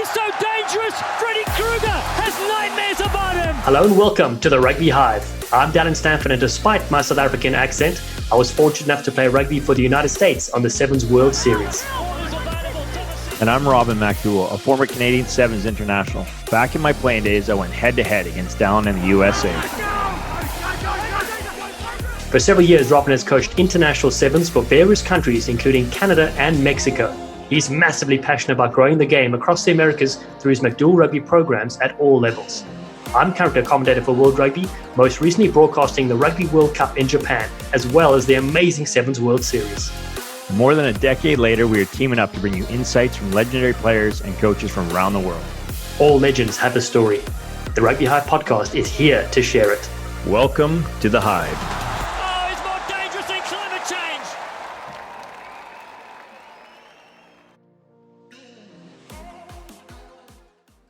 He's so dangerous. Freddy Krueger has nightmares about him. Hello and welcome to the Rugby Hive. I'm Dallen, Stanford, and despite my South African accent, I was fortunate enough to play rugby for the United States on the Sevens World Series. And I'm MacDowell, a former Canadian Sevens international. Back in my playing days, I went head-to-head against Dallen and the USA. For several years, Robin has coached international sevens for various countries, including Canada and Mexico. He's massively passionate about growing the game across the Americas through his MacDowell rugby programs at all levels. I'm currently a commentator for World Rugby, most recently broadcasting the Rugby World Cup in Japan, as well as the amazing Sevens World Series. More than a decade later, we are teaming up to bring you insights from legendary players and coaches from around the world. All legends have a story. The Rugby Hive podcast is here to share it. Welcome to the Hive. Oh, he's more dangerous than climate change.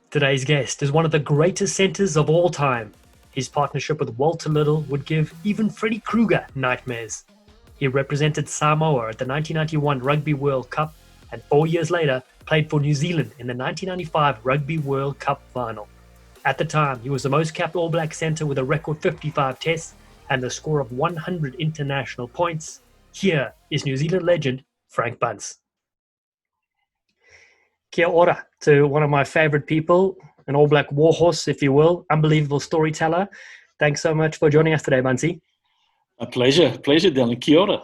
Today's guest is one of the greatest centers of all time. His partnership with Walter Little would give even Freddy Krueger nightmares. He represented Samoa at the 1991 Rugby World Cup and 4 years later played for New Zealand in the 1995 Rugby World Cup final. At the time, he was the most capped All Black centre with a record 55 tests and the score of 100 international points. Here is New Zealand legend Frank Bunce. Kia ora to one of my favourite people, an All Black warhorse, if you will, unbelievable storyteller. Thanks so much for joining us today, Buncey. A pleasure, Dylan. Kia ora.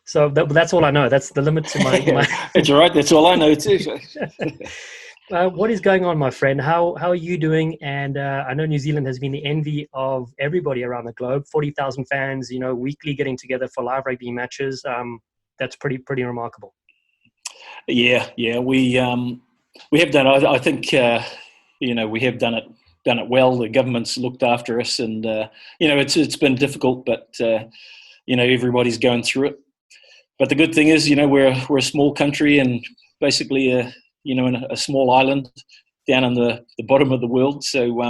So that's all I know. That's the limit to my... That's all right. That's all I know too. What is going on, my friend? How are you doing? And I know New Zealand has been the envy of everybody around the globe. 40,000 fans, weekly getting together for live rugby matches. That's pretty remarkable. Yeah. We have done. I think we have done it well. The government's looked after us, and it's been difficult, but everybody's going through it. But the good thing is, we're a small country and basically in a small island down on the bottom of the world. So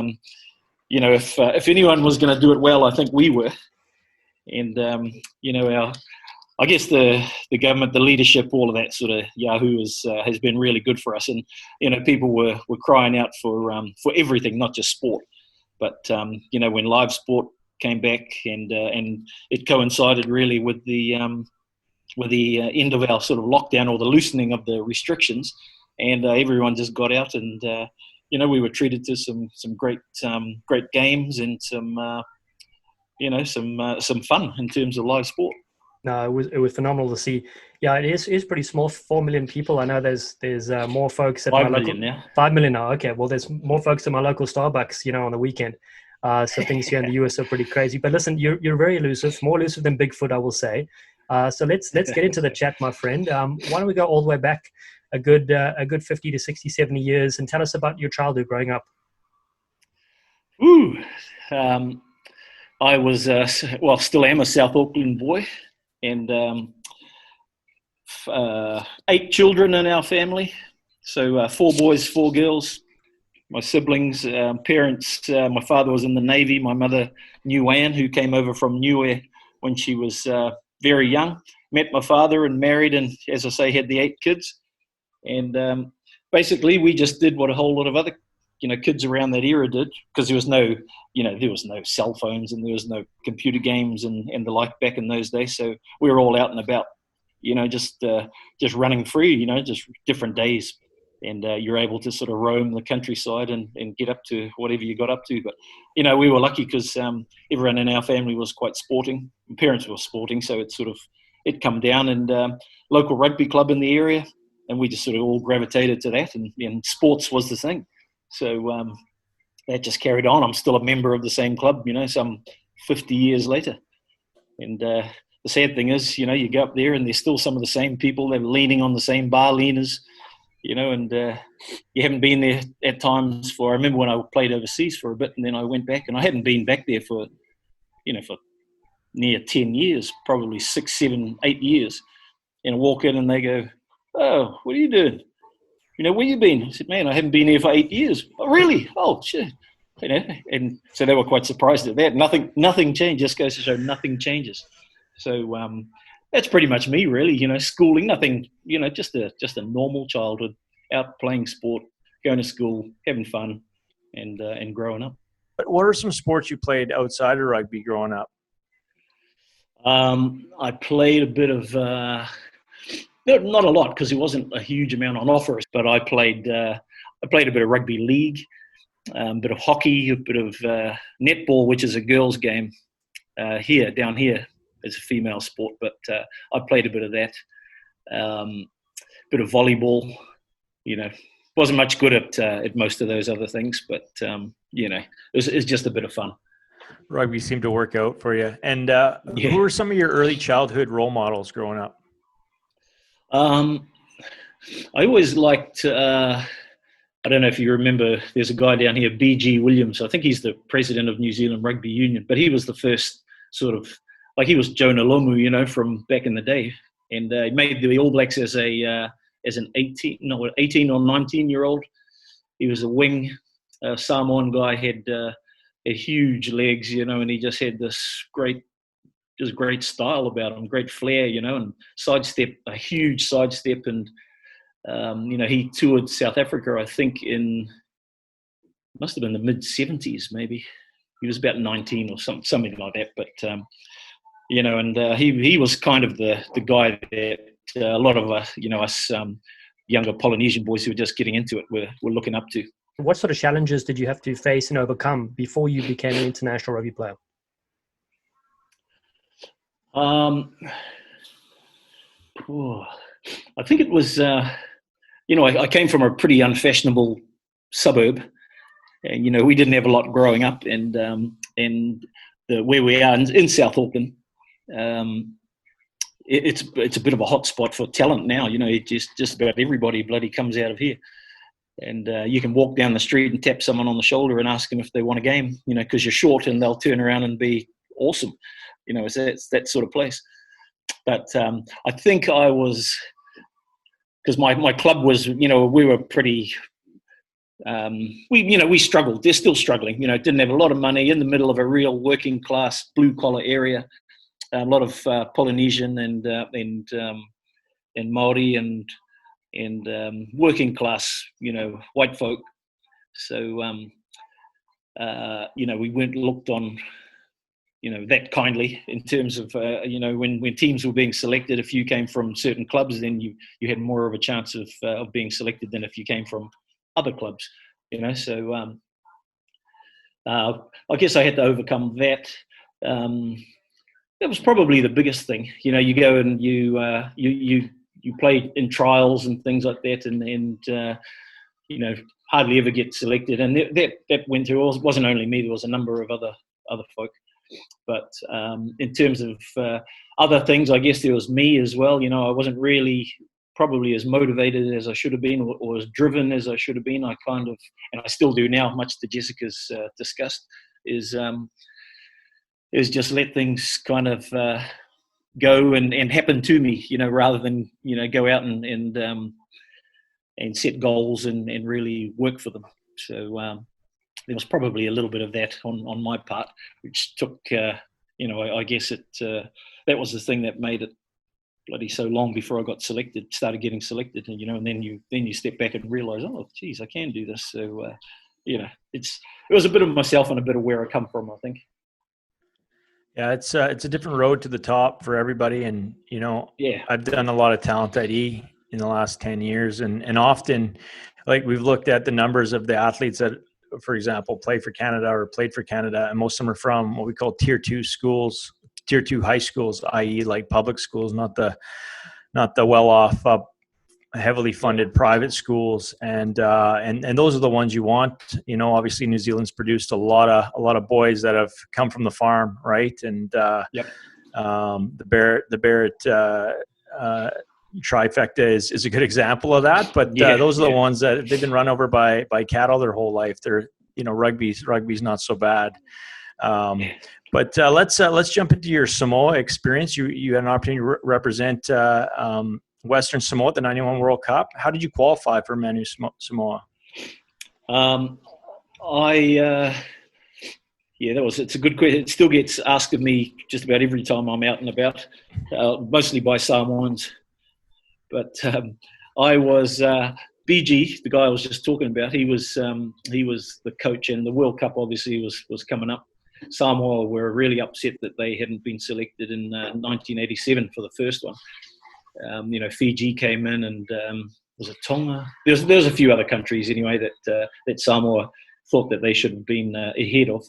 if anyone was going to do it well, I think we were. And I guess the government, the leadership, all of that sort of yahoo has been really good for us. And people were crying out for everything, not just sport. But when live sport came back, and it coincided really with the end of our sort of lockdown or the loosening of the restrictions, and everyone just got out, and we were treated to some great games and some fun in terms of live sport. No, it was phenomenal to see. Yeah, it is pretty small. 4 million people. I know there's more folks at 5 million now. 5 million now. Okay, well, there's more folks at my local Starbucks, on the weekend. So things here in the US are pretty crazy. But listen, you're very elusive, more elusive than Bigfoot, I will say. So let's get into the chat, my friend. Why don't we go all the way back a good 50 to 60, 70 years and tell us about your childhood growing up. I was still am a South Auckland boy. And 8 children in our family. So 4 boys, 4 girls. My siblings, parents, my father was in the Navy. My mother, Anne, who came over from Niue when she was very young. Met my father and married, and as I say, had the 8 kids. And basically we just did what a whole lot of other kids around that era did, because there was no cell phones and there was no computer games and the like back in those days. So we were all out and about, just running free, just different days. And you're able to sort of roam the countryside and get up to whatever you got up to. But, we were lucky because everyone in our family was quite sporting. My parents were sporting, so it come down, and local rugby club in the area. And we just sort of all gravitated to that, and sports was the thing. So that just carried on. I'm still a member of the same club, some 50 years later. And the sad thing is, you go up there and there's still some of the same people. They're leaning on the same bar leaners, and you haven't been there at times I remember when I played overseas for a bit, and then I went back, and I hadn't been back there for near 10 years, probably 6, 7, 8 years. And I walk in and they go, "Oh, what are you doing? Where you been?" I said, "Man, I haven't been here for 8 years." "Oh, really? Oh, shit." And so they were quite surprised at that. Nothing changed. Just goes to show nothing changes. So that's pretty much me, really. Schooling, nothing. Just a normal childhood, out playing sport, going to school, having fun, and growing up. But what are some sports you played outside of rugby growing up? I played a bit of, not a lot because there wasn't a huge amount on offer, but I played a bit of rugby league, a bit of hockey, a bit of netball, which is a girls' game down here. It's a female sport, but I played a bit of that. Bit of volleyball, wasn't much good at most of those other things, but it was just a bit of fun. Rugby seemed to work out for you. And who were some of your early childhood role models growing up? I always liked, I don't know if you remember, there's a guy down here, B.G. Williams. I think he's the president of New Zealand Rugby Union, but he was the first sort of, like he was Jonah Lomu, from back in the day. And he made the All Blacks as an 18 or 19-year-old. He was a wing, Samoan guy, had huge legs, and he just had this great style about him, great flair, and a huge sidestep. And, he toured South Africa, I think must have been the mid-70s, maybe. He was about 19 or something like that. But, he was kind of the guy that a lot of us, younger Polynesian boys who were just getting into it were looking up to. What sort of challenges did you have to face and overcome before you became an international rugby player? I think it was, I came from a pretty unfashionable suburb. And, we didn't have a lot growing up, and where we are in South Auckland, it's a bit of a hot spot for talent now. Just about everybody bloody comes out of here. And you can walk down the street and tap someone on the shoulder and ask them if they want a game, because you're short, and they'll turn around and be awesome. It's that sort of place. But I think I was, because my club was, we were pretty, we struggled. They're still struggling. Didn't have a lot of money, in the middle of a real working class blue collar area. A lot of Polynesian and Maori and working class, white folk. So, we weren't looked on, that kindly in terms of, when teams were being selected. If you came from certain clubs, then you had more of a chance of being selected than if you came from other clubs, So I guess I had to overcome that. That was probably the biggest thing. You go and you play in trials and things like that, and hardly ever get selected. And that went through. It wasn't only me. There was a number of other folk. But in terms of other things, I guess there was me as well. I wasn't really probably as motivated as I should have been, or as driven as I should have been. I kind of, and I still do now, much to Jessica's disgust, is just let things kind of go and happen to me, rather than, go out and set goals and really work for them. So there was probably a little bit of that on my part, which took, I guess that was the thing that made it bloody so long before I started getting selected, and then you step back and realize, oh, geez, I can do this. So, it was a bit of myself and a bit of where I come from, I think. Yeah, it's a different road to the top for everybody. And, I've done a lot of talent ID in the last 10 years. And often, like, we've looked at the numbers of the athletes that, for example, play for Canada or played for Canada. And most of them are from what we call tier 2 schools, tier 2 high schools, i.e. like public schools, not the well-off, heavily funded private schools. And those are the ones you want. Obviously New Zealand's produced a lot of boys that have come from the farm, right? And yep. The Barrett trifecta is a good example of that. But those are the ones that they've been run over by cattle their whole life. They're rugby's not so bad. But let's jump into your Samoa experience. You had an opportunity to represent Western Samoa at the '91 World Cup. How did you qualify for Manu Samoa? It's a good question. It still gets asked of me just about every time I'm out and about, mostly by Samoans. But I was BG, the guy I was just talking about, he was the coach, and the World Cup obviously was coming up. Samoa were really upset that they hadn't been selected in 1987 for the first one. Fiji came in, and was it Tonga? There's a few other countries anyway that Samoa thought that they should have been ahead of.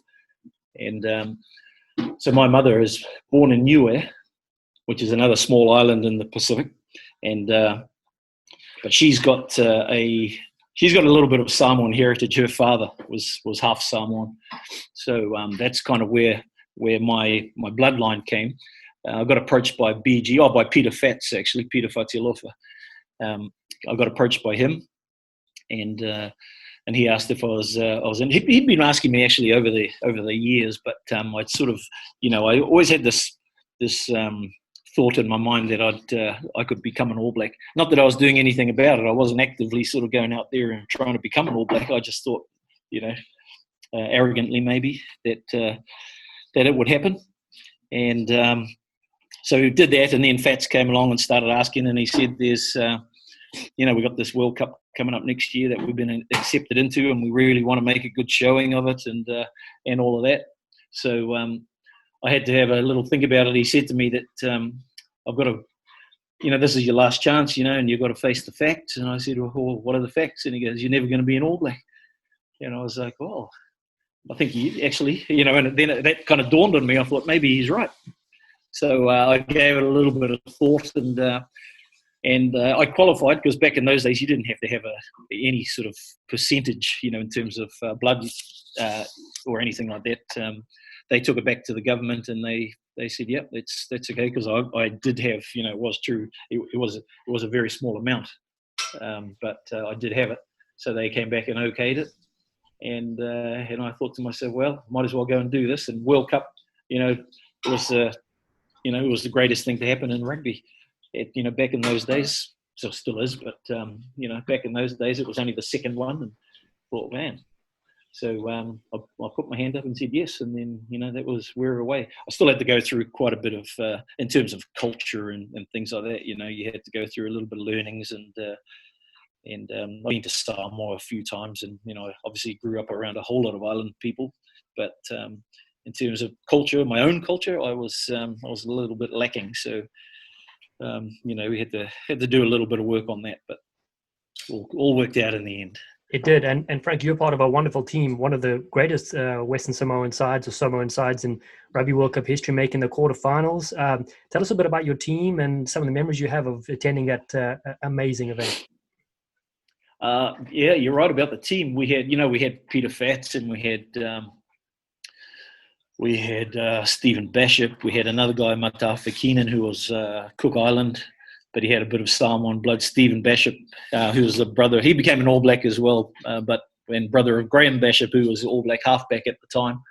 And so my mother is born in Niue, which is another small island in the Pacific, and but she's got a little bit of Samoan heritage. Her father was half Samoan, so that's kind of where my bloodline came. I got approached by BG, by Peter Fats, actually, Peter Fatialofa. I got approached by him, and he asked if I was in. He'd been asking me actually over the years, but I'd sort of, I always had this thought in my mind that I could become an All Black. Not that I was doing anything about it. I wasn't actively sort of going out there and trying to become an All Black. I just thought, arrogantly maybe that it would happen, and so we did that. And then Fats came along and started asking, and he said, "There's, we got this World Cup coming up next year that we've been accepted into, and we really want to make a good showing of it, and all of that." So I had to have a little think about it. He said to me that I've got to, this is your last chance, and you've got to face the facts. And I said, "Well, what are the facts?" And he goes, "You're never going to be an All Black." And I was like, "Oh, I think he actually," and then that kind of dawned on me. I thought maybe he's right. So I gave it a little bit of thought, and I qualified, because back in those days you didn't have to have any sort of percentage, in terms of blood or anything like that. They took it back to the government, and they said, "Yep, that's okay," because I did have, it was true. It was a very small amount, but I did have it. So they came back and okayed it, and I thought to myself, well, might as well go and do this. And World Cup, was it was the greatest thing to happen in rugby. Back in those days, so still is, but back in those days it was only the second one, and thought, man. So I put my hand up and said yes, and then that was, we were away. I still had to go through quite a bit of in terms of culture and things like that. You had to go through a little bit of learnings, and I've been to Samoa a few times, and I obviously grew up around a whole lot of island people, but in terms of culture, my own culture, I was a little bit lacking. So we had to do a little bit of work on that, but all worked out in the end. It did. And Frank, you're part of a wonderful team, one of the greatest Western Samoan sides or Samoan sides in Rugby World Cup history, making the quarterfinals. Tell us a bit about your team and some of the memories you have of attending that amazing event. Yeah, you're right about the team. We had Peter Fats, and we had Stephen Bishop. We had another guy, Matafa Keenan, who was Cook Island, but he had a bit of Samoan blood. Stephen Bishop, who was the brother, he became an All Black as well, and brother of Graham Bishop, who was All Black halfback at the time.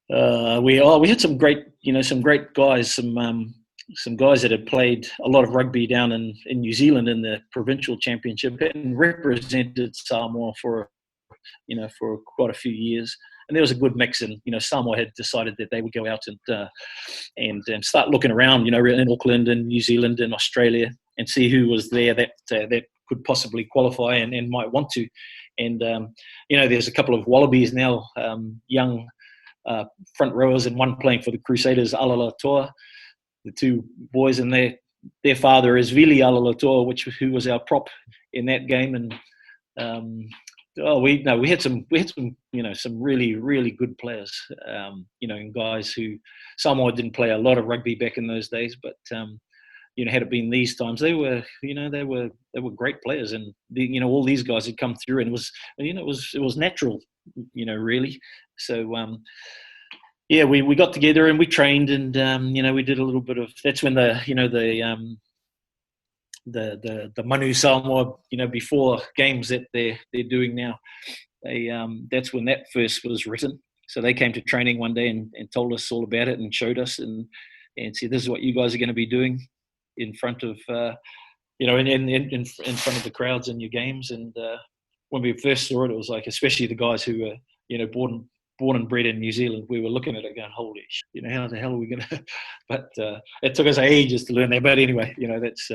We had some great guys, some guys that had played a lot of rugby down in New Zealand in the provincial championship and represented Samoa for quite a few years. And there was a good mix, and Samoa had decided that they would go out and start looking around, in Auckland and New Zealand and Australia, and see who was there that could possibly qualify and might want to. And there's a couple of Wallabies now, young front rowers, and one playing for the Crusaders, Alalatoa. The two boys, and their father is Vili Alalatoa, who was our prop in that game, and. We had some some really, really good players, and guys who Samoa didn't play a lot of rugby back in those days, but had it been these times, they were great players, and all these guys had come through, and it was natural, really. So we got together and we trained, and we did a little bit of. That's when the Manu Samoa, before games that they're doing now, that's when that first was written. So they came to training one day and told us all about it and showed us and said, "This is what you guys are going to be doing in front of in front of the crowds in your games." And when we first saw it, it was like, especially the guys who were born and bred in New Zealand, we were looking at it going, "Holy shit, how the hell are we going to?" But it took us ages to learn that. But anyway, that's.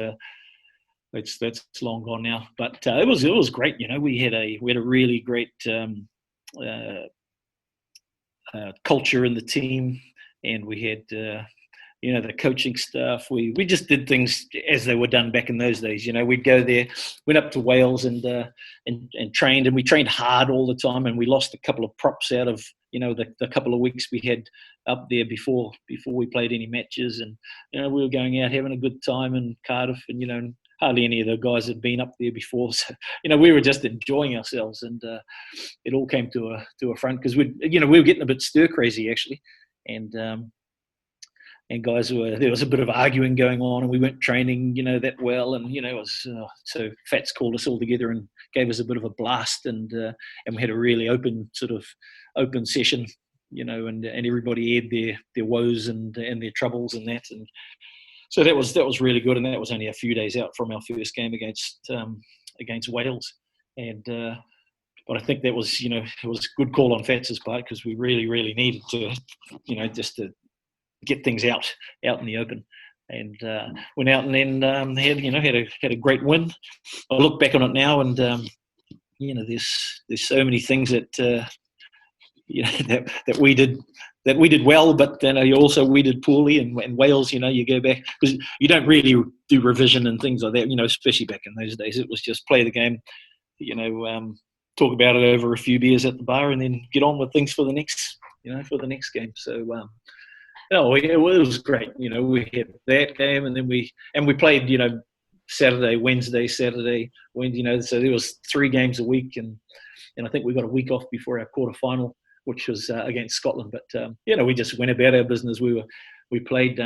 that's long gone now. But it was great. We had a really great culture in the team, and we had the coaching staff. We just did things as they were done back in those days. We'd go there, went up to Wales and trained, and we trained hard all the time. And we lost a couple of props out of the couple of weeks we had up there before we played any matches. And we were going out having a good time in Cardiff, and hardly any of the guys had been up there before. So we were just enjoying ourselves, and it all came to a front because we were getting a bit stir crazy actually, and guys there was a bit of arguing going on, and we weren't training, that well, and it was so Fats called us all together and gave us a bit of a blast, and we had a really open session, and everybody aired their woes and their troubles and that, and so that was really good, and that was only a few days out from our first game against Wales, and but I think that was it was a good call on Fats's part because we really needed to just to get things out in the open, and went out and then had a great win. I look back on it now, and there's so many things that that we did well, but then also we did poorly. And Wales, you go back because you don't really do revision and things like that. Especially back in those days, it was just play the game, talk about it over a few beers at the bar, and then get on with things for the next game. So. It was great. We had that game, and then we played, Saturday, Wednesday, Saturday, Wednesday. So there was 3 games a week, and I think we got a week off before our quarterfinal, which was against Scotland. But we just went about our business. We played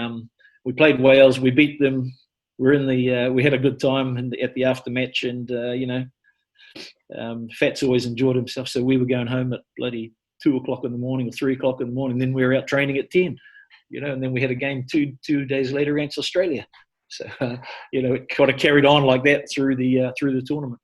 Wales. We beat them. We had a good time at the aftermatch, and Fats always enjoyed himself. So we were going home at bloody 2 o'clock in the morning or 3 o'clock in the morning. Then we were out training at 10. And then we had a game two days later against Australia. So, it kind of carried on like that through the tournament.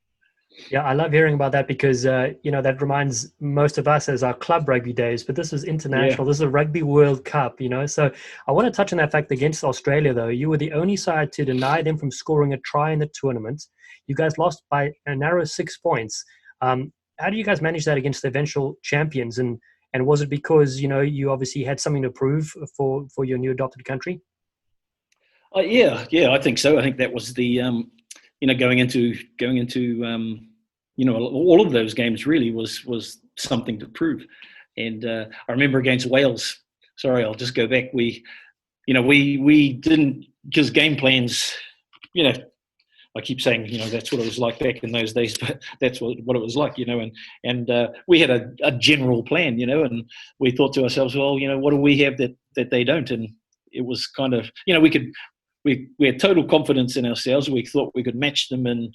Yeah, I love hearing about that because, that reminds most of us as our club rugby days, but this is international. Yeah. This is a Rugby World Cup, So I want to touch on that fact against Australia, though. You were the only side to deny them from scoring a try in the tournament. You guys lost by a narrow 6 points. How do you guys manage that against the eventual champions? And was it because, you obviously had something to prove for your new adopted country? Yeah, I think so. I think that was the, going into all of those games really was something to prove. And I remember against Wales, sorry, I'll just go back. We didn't, because game plans, I keep saying, that's what it was like back in those days, but that's what it was like, and we had a general plan, and we thought to ourselves, well, what do we have that they don't? And it was kind of, we had total confidence in ourselves. We thought we could match them in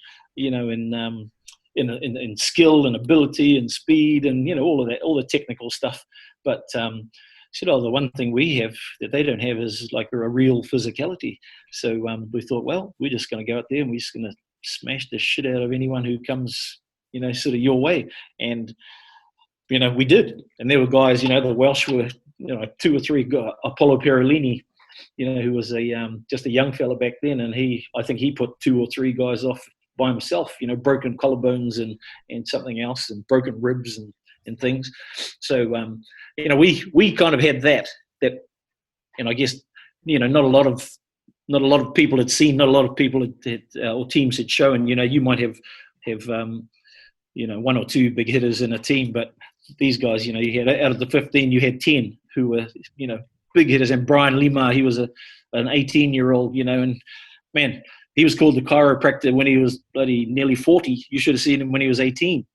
skill and ability and speed and, all of that, all the technical stuff. But, the one thing we have that they don't have is like a real physicality. So we thought, well, we're just going to go out there and we're just going to smash the shit out of anyone who comes, sort of your way. And, we did. And there were guys, the Welsh were, 2 or 3, Apollo Perolini, who was just a young fella back then. And I think he put 2 or 3 guys off by himself, broken collarbones and something else and broken ribs and things. So, we kind of had that, and I guess, not a lot of people had seen, not a lot of people or teams had shown, you might have 1 or 2 big hitters in a team, but these guys, you had out of the 15, you had 10 who were, big hitters. And Brian Lima, he was an 18-year-old, and man, he was called the chiropractor when he was bloody nearly 40. You should have seen him when he was 18.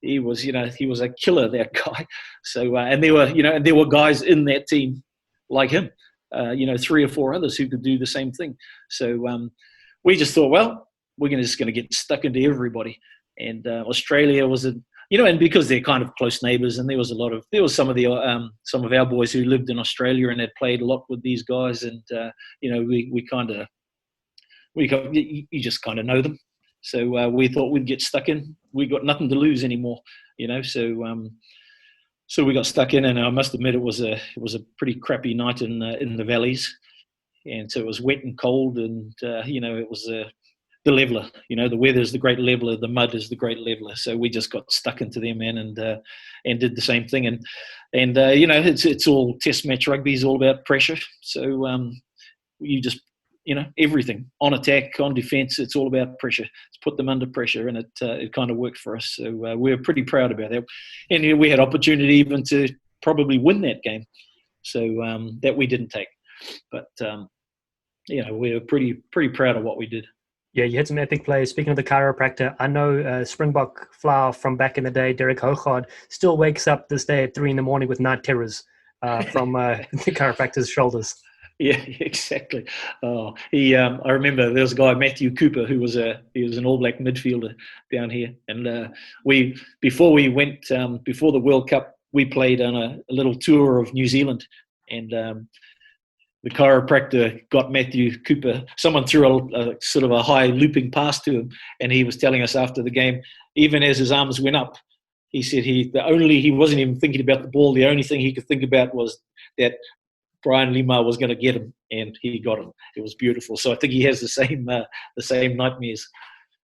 He was, he was a killer, that guy. So, and there were guys in that team like him, 3 or 4 others who could do the same thing. So we just thought, well, we're just going to get stuck into everybody. And Australia was and because they're kind of close neighbours, and there was some of our boys who lived in Australia and had played a lot with these guys, and you just kind of know them. So we thought we'd get stuck in. We got nothing to lose anymore, So we got stuck in, and I must admit it was a pretty crappy night in the valleys, and so it was wet and cold, and it was the leveler. The weather's the great leveler, the mud is the great leveler. So we just got stuck into them, man, and did the same thing. And it's all test match rugby is all about pressure. So you just everything on attack, on defence, it's all about pressure. It's put them under pressure, and it kind of worked for us. So we're pretty proud about that. And we had opportunity even to probably win that game, so that we didn't take. But we're pretty proud of what we did. Yeah, you had some epic plays. Speaking of the chiropractor, I know Springbok flower from back in the day, Derek Hochard, still wakes up this day at 3 a.m. with night terrors from the chiropractor's shoulders. Yeah, exactly. I remember there was a guy, Matthew Cooper, he was an All Black midfielder down here, and before the World Cup, we played on a little tour of New Zealand, and the chiropractor got Matthew Cooper. Someone threw a sort of a high looping pass to him, and he was telling us after the game, even as his arms went up, he said he wasn't even thinking about the ball. The only thing he could think about was that Brian Lima was going to get him, and he got him. It was beautiful. So I think he has the same nightmares.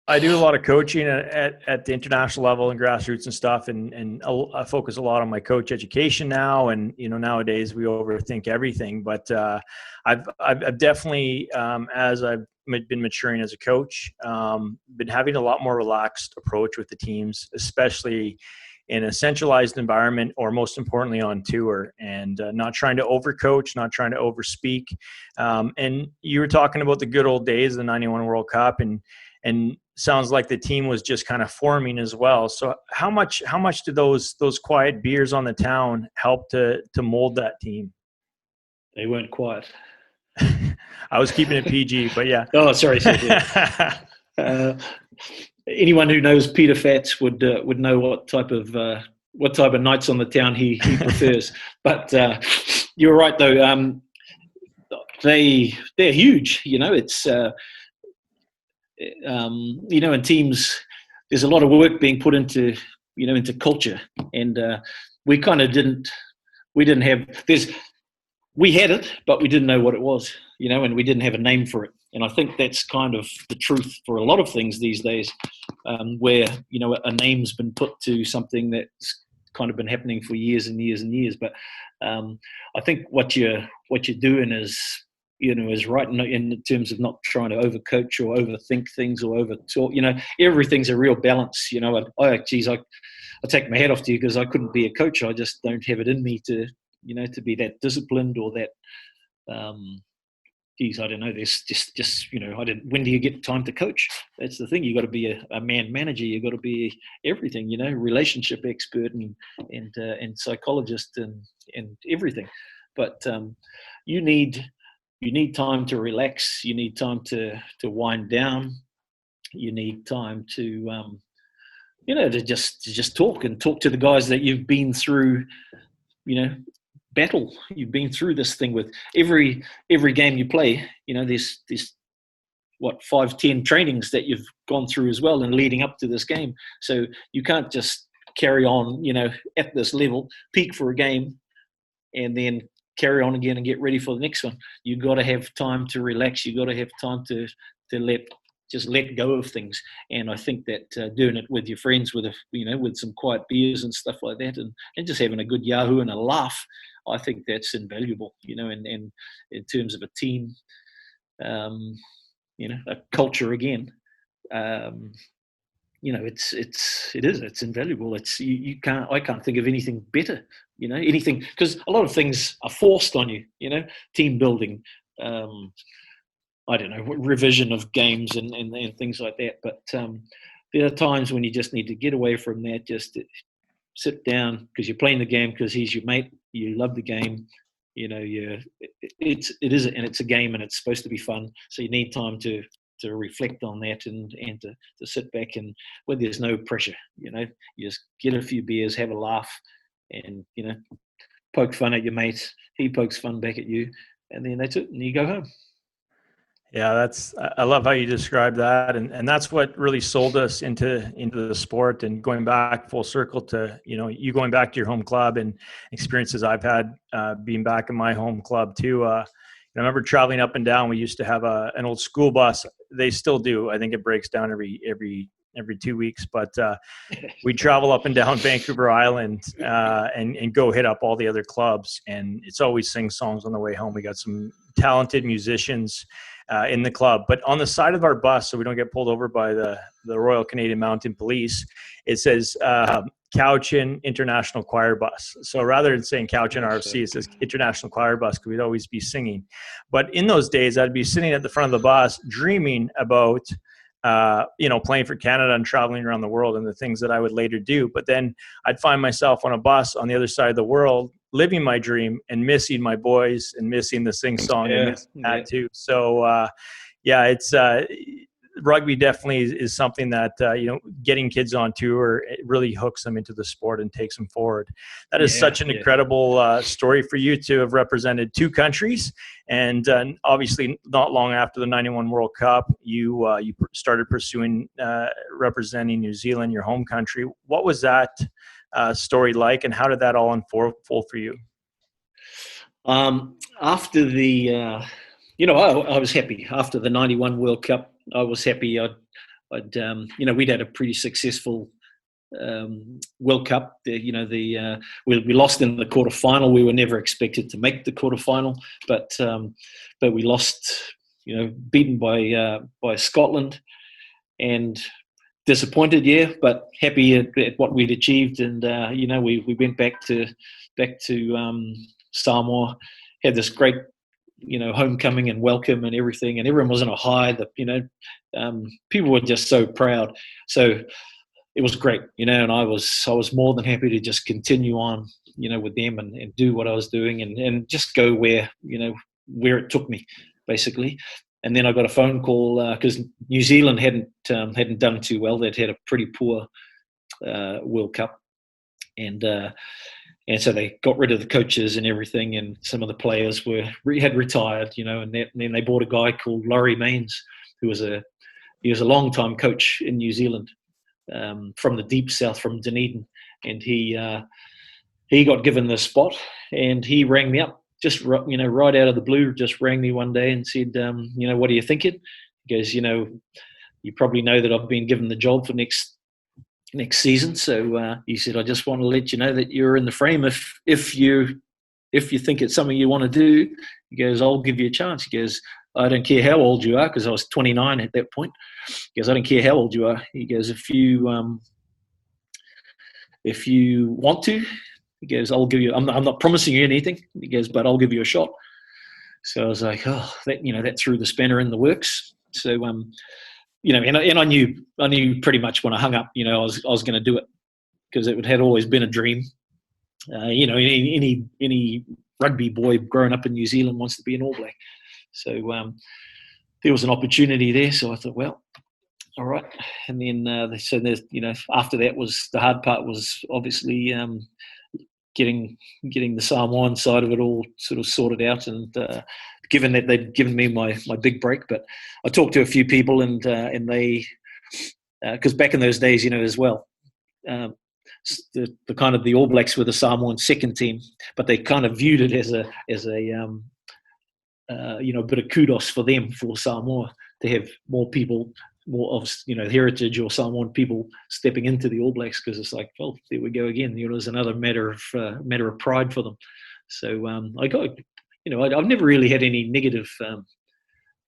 I do a lot of coaching at the international level and grassroots and stuff, and I focus a lot on my coach education now. And nowadays we overthink everything, but I've definitely, as I've been maturing as a coach, been having a lot more relaxed approach with the teams, especially in a centralized environment, or most importantly on tour, and not trying to overcoach, not trying to overspeak. And you were talking about the good old days of the '91 World Cup, and sounds like the team was just kind of forming as well. So how much did those quiet beers on the town help to mold that team? They weren't quiet. I was keeping it PG, but yeah. Oh, sorry. Anyone who knows Peter Fats would know what type of nights on the town he prefers. But you're right though. They're huge. It's in teams, there's a lot of work being put into culture, and we kind of didn't have. We had it, but we didn't know what it was, and we didn't have a name for it. And I think that's kind of the truth for a lot of things these days, where a name's been put to something that's kind of been happening for years and years and years. But I think what you're doing is right in terms of not trying to overcoach or overthink things or overtalk. Everything's a real balance. I take my hat off to you, because I couldn't be a coach. I just don't have it in me to be that disciplined or that. I don't know. There's just when do you get time to coach? That's the thing. You got to be a man manager. You got to be everything. Relationship expert and psychologist and everything. But you need time to relax. You need time to wind down. You need time to to just talk to the guys that you've been through. Battle. You've been through this thing with every game you play. There's 5-10 trainings that you've gone through as well, and leading up to this game. So you can't just carry on, at this level, peak for a game, and then carry on again and get ready for the next one. You got to have time to relax. You got to have time to let go of things. And I think that doing it with your friends, with some quiet beers and stuff like that, and just having a good yahoo and a laugh, I think that's invaluable. And in terms of a team, a culture again. It's invaluable. I can't think of anything better. Anything, because a lot of things are forced on you. Team building. I don't know, revision of games and things like that. But there are times when you just need to get away from that, just sit down, because you're playing the game because he's your mate. You love the game. It's a game, and it's supposed to be fun. So you need time to reflect on that and to sit back, and where there's no pressure. You just get a few beers, have a laugh, and poke fun at your mate. He pokes fun back at you, and then that's it, and you go home. Yeah, I love how you describe that, and that's what really sold us into the sport. And going back full circle to you going back to your home club and experiences I've had being back in my home club too. And I remember traveling up and down. We used to have an old school bus. They still do. I think it breaks down every 2 weeks, but we travel up and down Vancouver Island and go hit up all the other clubs. And it's always sing songs on the way home. We got some talented musicians in the club, but on the side of our bus, so we don't get pulled over by the Royal Canadian Mounted Police, it says Cowichan International Choir Bus. So rather than saying Cowichan RFC, it says International Choir Bus, because we'd always be singing. But in those days, I'd be sitting at the front of the bus dreaming about playing for Canada and traveling around the world and the things that I would later do. But then I'd find myself on a bus on the other side of the world, living my dream and missing my boys and missing the sing song and missing that too. So, it's rugby definitely is something that, getting kids on tour, it really hooks them into the sport and takes them forward. That is such an incredible story for you to have represented two countries. And obviously not long after the 91 World Cup, you started pursuing representing New Zealand, your home country. What was that story like, and how did that all unfold for you? After the, I was happy. After the 91 World Cup, I was happy. We'd had a pretty successful World Cup. We lost in the quarterfinal. We were never expected to make the quarterfinal, but we lost. Beaten by Scotland, and disappointed, but happy at what we'd achieved. And we went back to Samoa, had this great homecoming and welcome and everything, and everyone was on a high. People were just so proud. So it was great, and I was more than happy to just continue on, with them and do what I was doing and just go where it took me, basically. And then I got a phone call because New Zealand hadn't done too well. They'd had a pretty poor World Cup, and so they got rid of the coaches and everything, and some of the players had retired, and then they bought a guy called Laurie Mains, who was a long-time coach in New Zealand, from the deep south, from Dunedin, and he got given the spot, and he rang me up. Just, right out of the blue, just rang me one day and said, what are you thinking? He goes, you probably know that I've been given the job for next season. So he said, I just want to let you know that you're in the frame. If you think it's something you want to do, he goes, I'll give you a chance. He goes, I don't care how old you are, because I was 29 at that point. He goes, I don't care how old you are. He goes, if you want to, he goes, I'll give you, I'm not promising you anything. He goes, but I'll give you a shot. So I was like, that threw the spanner in the works. So, and I knew pretty much when I hung up, I was going to do it, because it had always been a dream. Any rugby boy growing up in New Zealand wants to be an All Black. So there was an opportunity there. So I thought, well, all right. And then after that was the hard part, was obviously getting the Samoan side of it all sort of sorted out, and given that they'd given me my big break. But I talked to a few people, and they, because back in those days, as well, the kind of the All Blacks were the Samoan second team, but they kind of viewed it as a bit of kudos for them, for Samoa, to have more people, more of heritage or Samoan people stepping into the All Blacks, because it's like, well, there we go again. It was another matter of pride for them. So I got, I've never really had any negative,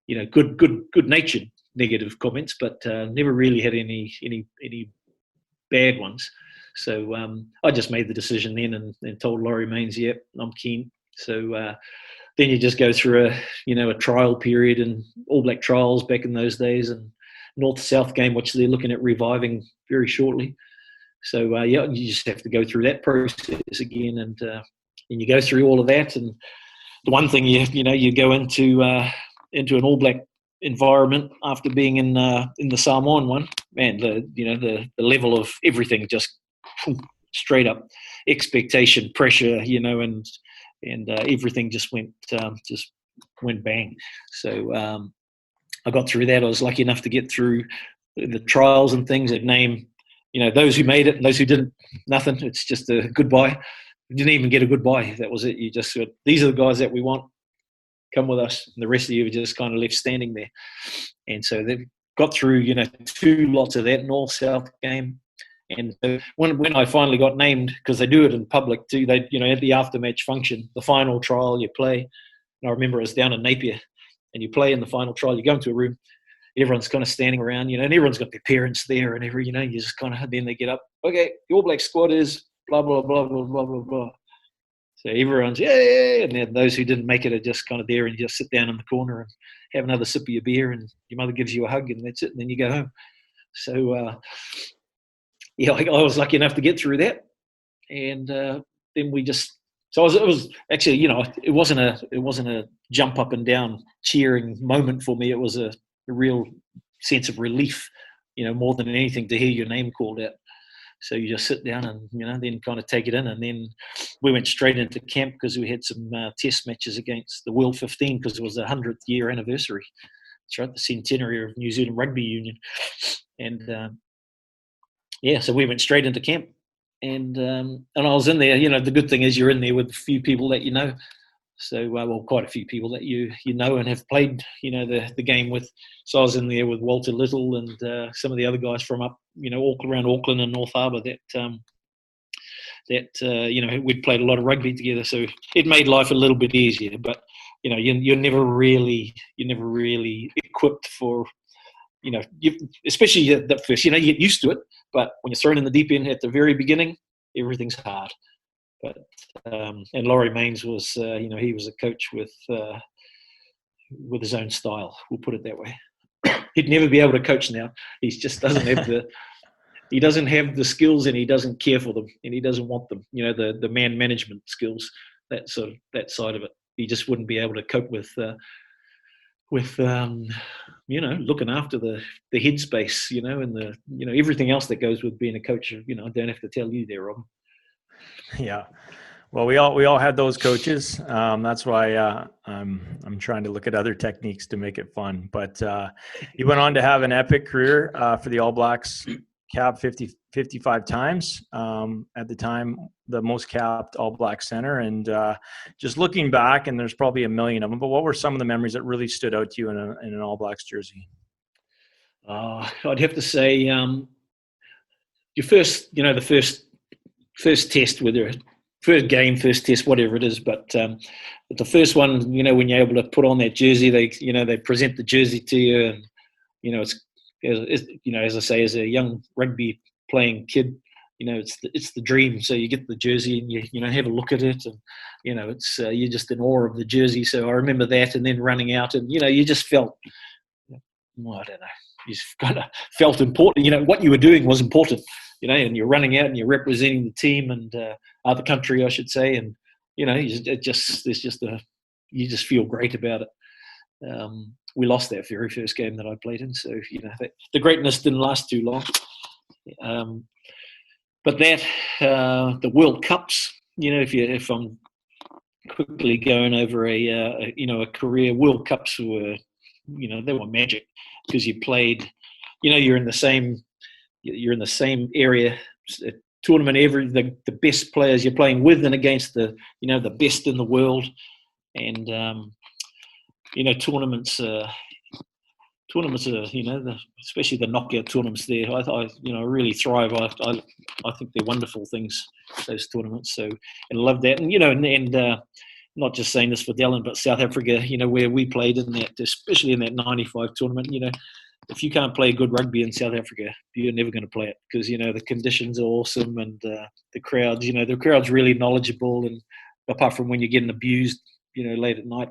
good-natured negative comments, but never really had any bad ones. So I just made the decision then and told Laurie Mains, yep, I'm keen. So then you just go through a trial period, and All Black trials back in those days, and North-South game, which they're looking at reviving very shortly. So you just have to go through that process again, and you go through all of that. And the one thing you go into an All Black environment after being in the Samoan one, man, the level of everything just straight up expectation, pressure, and everything just went bang. So I got through that. I was lucky enough to get through the trials and things. That name, those who made it and those who didn't, nothing. It's just a goodbye. You didn't even get a goodbye. That was it. You just said, these are the guys that we want. come with us. And the rest of you were just kind of left standing there. And so they've got through, 2 lots of that North-South game. And when I finally got named, because they do it in public too, they, at the after-match function, the final trial you play. And I remember it was down in Napier, and you play in the final trial, you go into a room, everyone's kind of standing around, and everyone's got their parents there and you just kind of, then they get up, okay, the All Black squad is blah, blah, blah, blah, blah, blah, blah. So everyone's, yeah, and then those who didn't make it are just kind of there, and you just sit down in the corner and have another sip of your beer, and your mother gives you a hug, and that's it, and then you go home. So, I was lucky enough to get through that. And then we just, so it was actually, it wasn't a jump up and down cheering moment for me. It was a real sense of relief, more than anything, to hear your name called out. So you just sit down and, then kind of take it in. And then we went straight into camp because we had some test matches against the World 15 because it was the 100th year anniversary. That's right, the centenary of New Zealand Rugby Union. And, so we went straight into camp. And I was in there, the good thing is you're in there with a few people that you know. So, quite a few people that you know and have played, the game with. So I was in there with Walter Little and some of the other guys from up, around Auckland and North Harbour that we'd played a lot of rugby together. So it made life a little bit easier. But, you're never really equipped for, especially at first, you get used to it. But when you're thrown in the deep end at the very beginning, everything's hard. But and Laurie Maines was, he was a coach with his own style. We'll put it that way. He'd never be able to coach now. He just doesn't have the skills, and he doesn't care for them, and he doesn't want them. The man management skills, that side of it. He just wouldn't be able to cope with looking after the headspace, and the everything else that goes with being a coach. I don't have to tell you there, Rob. Yeah. Well, we all had those coaches. That's why I'm trying to look at other techniques to make it fun. But you went on to have an epic career for the All Blacks, capped 55 times. At the time, the most capped All Black center. And just looking back, and there's probably a million of them, but what were some of the memories that really stood out to you in an All Blacks jersey? I'd have to say your first, the first test, whether first game, first test, whatever it is, but the first one, when you're able to put on that jersey, they present the jersey to you, and it's as I say, as a young rugby playing kid, it's the dream. So you get the jersey and you have a look at it, and it's you're just in awe of the jersey. So I remember that, and then running out, and you just felt, I don't know, you just kind of felt important. What you were doing was important. And you're running out and you're representing the team and the country, I should say, and you just feel great about it. We lost that very first game that I played in, so the greatness didn't last too long. But that the World Cups, if I'm quickly going over a career, World Cups were, they were magic because you played, you're in the same area, tournament, the best players you're playing with and against the best in the world, and tournaments are, especially the knockout tournaments there, I really thrive. I think they're wonderful things, those tournaments. So, and I love that. And, not just saying this for Dallen, but South Africa, where we played in that, especially in that 95 tournament, if you can't play good rugby in South Africa, you're never going to play it because, the conditions are awesome, and the crowds, the crowd's really knowledgeable, and apart from when you're getting abused, late at night,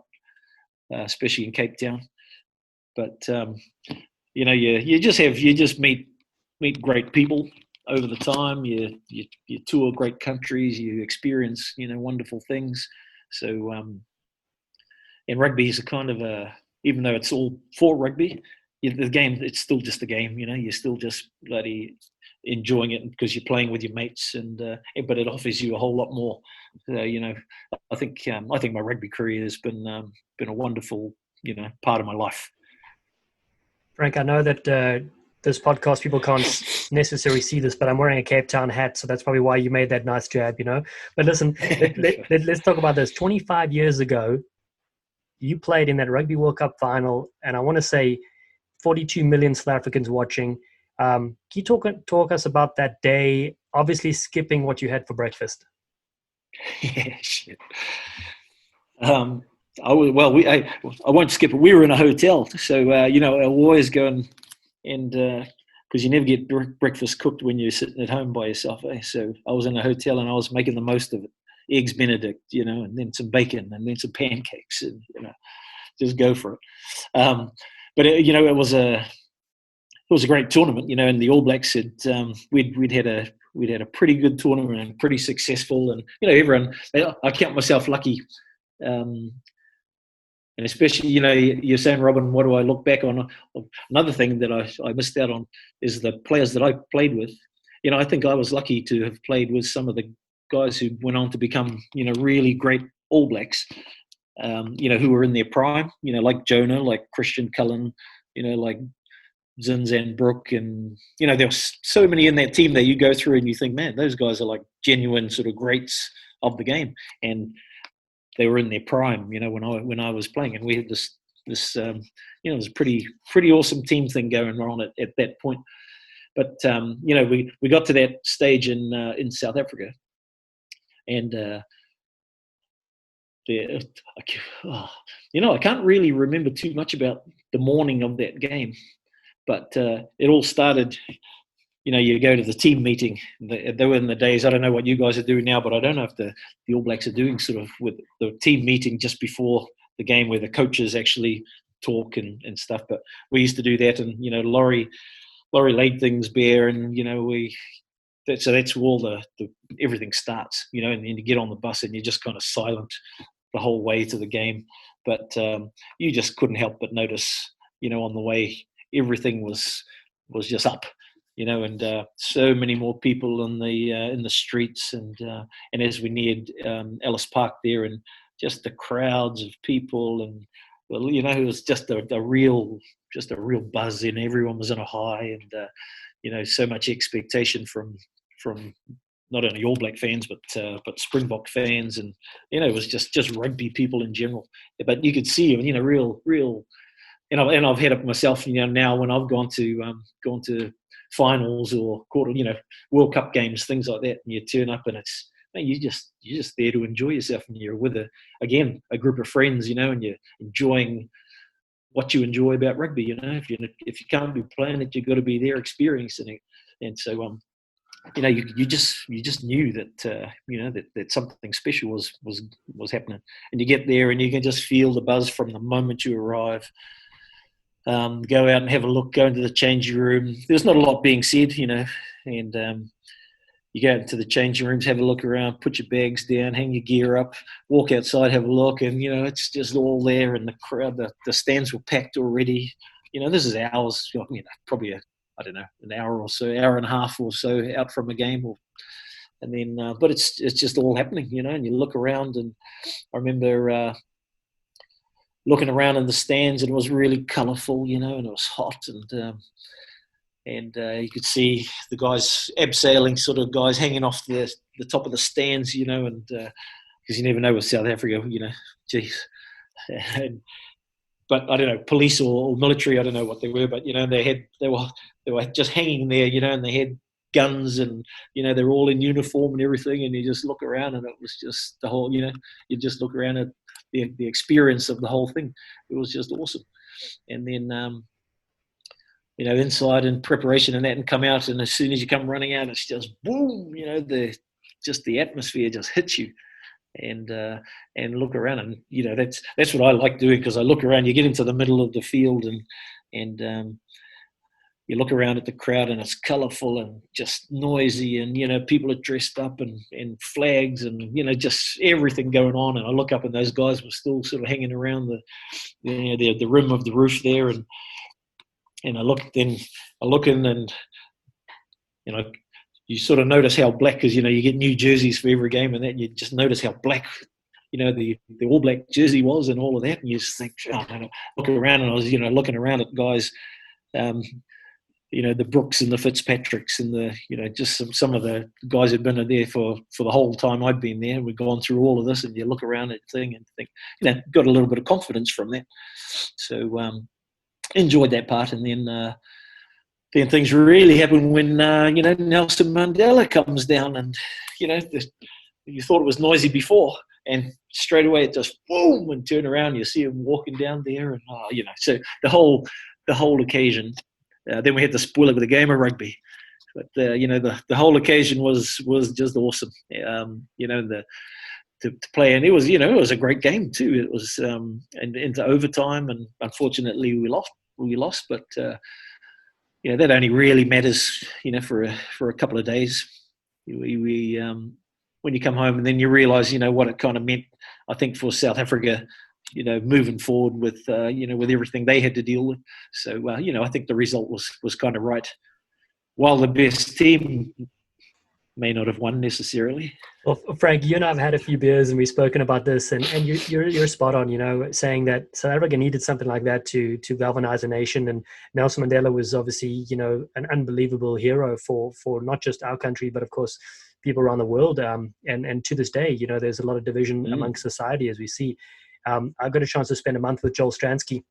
especially in Cape Town. But, you just meet great people over the time. You tour great countries, you experience, wonderful things. So, and rugby is a kind of even though it's all for rugby, the game, it's still just a game, you're still just bloody enjoying it because you're playing with your mates, and but it offers you a whole lot more. I think my rugby career has been a wonderful, part of my life. Frank, I know that this podcast, people can't necessarily see this, but I'm wearing a Cape Town hat, so that's probably why you made that nice jab, But listen, let's talk about this. 25 years ago, you played in that Rugby World Cup final, and I want to say 42 million South Africans watching. Can you talk us about that day, obviously skipping what you had for breakfast? Yeah, shit. I won't skip it. We were in a hotel, so I always go and because you never get breakfast cooked when you're sitting at home by yourself. So I was in a hotel and I was making the most of it. Eggs Benedict, and then some bacon and then some pancakes, and just go for it. But it was a great tournament, and the All Blacks had we'd had a pretty good tournament and pretty successful, and everyone. I count myself lucky. And especially, you're saying, Robin, what do I look back on? Another thing that I missed out on is the players that I played with. I think I was lucky to have played with some of the guys who went on to become, really great All Blacks, who were in their prime, like Jonah, like Christian Cullen, like Zinzan Brook, and, there were so many in that team that you go through and you think, man, those guys are like genuine sort of greats of the game. And they were in their prime, when I was playing, and we had this it was a pretty awesome team thing going on at that point. But we got to that stage in South Africa, and I can't really remember too much about the morning of that game, but it all started. You go to the team meeting. They were in the days, I don't know what you guys are doing now, but I don't know if the All Blacks are doing sort of with the team meeting just before the game where the coaches actually talk and stuff. But we used to do that, and, Laurie laid things bare, and, so that's where all the everything starts, and then you get on the bus and you're just kind of silent the whole way to the game. But you just couldn't help but notice, on the way, everything was just up. And so many more people in the streets, and as we neared Ellis Park there, and just the crowds of people, and it was just a real buzz, and everyone was on a high, and so much expectation from not only All Black fans but Springbok fans, and it was just rugby people in general. But you could see, real, and I've had it myself, now when I've gone to finals or quarter, World Cup games, things like that, and you turn up and it's, you're just there to enjoy yourself, and you're with a group of friends, and you're enjoying what you enjoy about rugby. If you can't be playing it, you've got to be there experiencing it. And so you just knew that that something special was happening, and you get there and you can just feel the buzz from the moment you arrive. Go out and have a look, go into the changing room. There's not a lot being said, and you go into the changing rooms, have a look around, put your bags down, hang your gear up, walk outside, have a look, and, it's just all there, and the crowd, the stands were packed already. This is hours, probably an hour or so, hour and a half or so out from a game, and then, but it's just all happening, and you look around, and I remember looking around in the stands, and it was really colourful, and it was hot, and you could see the guys, abseiling sort of guys hanging off the top of the stands, and because you never know with South Africa, geez. But I don't know, police or military, I don't know what they were, but they were just hanging there, and they had guns, and they're all in uniform and everything, and you just look around, and it was just the whole, you just look around at the experience of the whole thing. It was just awesome. And then inside in preparation and that, and come out, and as soon as you come running out, it's just boom, the atmosphere just hits you, and look around, and that's what I like doing, because I look around, you get into the middle of the field, and you look around at the crowd, and it's colourful and just noisy, and people are dressed up, and flags, and just everything going on, and I look up, and those guys were still sort of hanging around the rim of the roof there, and I look in, and you sort of notice how black, because you get new jerseys for every game, and that you just notice how black the All Black jersey was, and all of that, and you just think, look around, and I was looking around at guys the Brooks and the Fitzpatricks and the, just some of the guys who've been there for the whole time I've been there. We've gone through all of this, and you look around at the thing and think, got a little bit of confidence from that. So enjoyed that part, and then things really happen when Nelson Mandela comes down, and you thought it was noisy before, and straight away it just boom, and turn around, you see him walking down there, and so the whole occasion. Then we had the spoiler of the game of rugby, but the whole occasion was just awesome. To play, and it was a great game too. It was into overtime, and unfortunately we lost. But that only really matters for a couple of days. We when you come home, and then you realise what it kind of meant. I think for South Africa, moving forward with with everything they had to deal with. So I think the result was kind of right. While the best team may not have won necessarily. Well, Frank, you and I have had a few beers, and we've spoken about this, and you're spot on. Saying that South Africa needed something like that to galvanize a nation, and Nelson Mandela was obviously an unbelievable hero for not just our country, but of course people around the world. And to this day, there's a lot of division amongst society, as we see. I got a chance to spend a month with Joel Stransky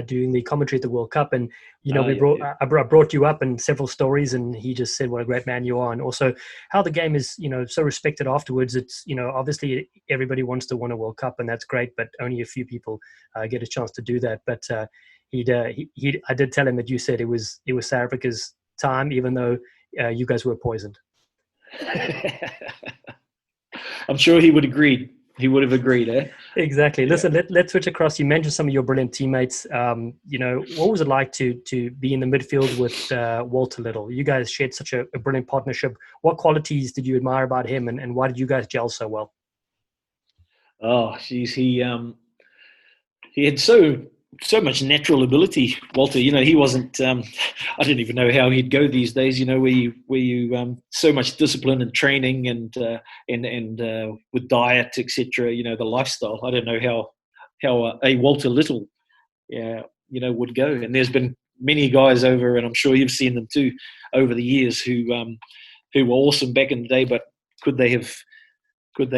doing the commentary at the World Cup, and I brought you up in several stories, and he just said what a great man you are, and also how the game is so respected afterwards. It's obviously everybody wants to win a World Cup, and that's great, but only a few people get a chance to do that. But I did tell him that you said it was South Africa's time, even though you guys were poisoned. I'm sure he would agree. He would have agreed, eh? Exactly. Listen, let's switch across. You mentioned some of your brilliant teammates. What was it like to be in the midfield with Walter Little? You guys shared such a brilliant partnership. What qualities did you admire about him, and why did you guys gel so well? Oh, geez, he had so much natural ability, Walter. He wasn't. I don't even know how he'd go these days. Where you so much discipline and training and with diet, etc. The lifestyle. I don't know how a Walter Little, would go. And there's been many guys over, and I'm sure you've seen them too, over the years who were awesome back in the day, but could they have would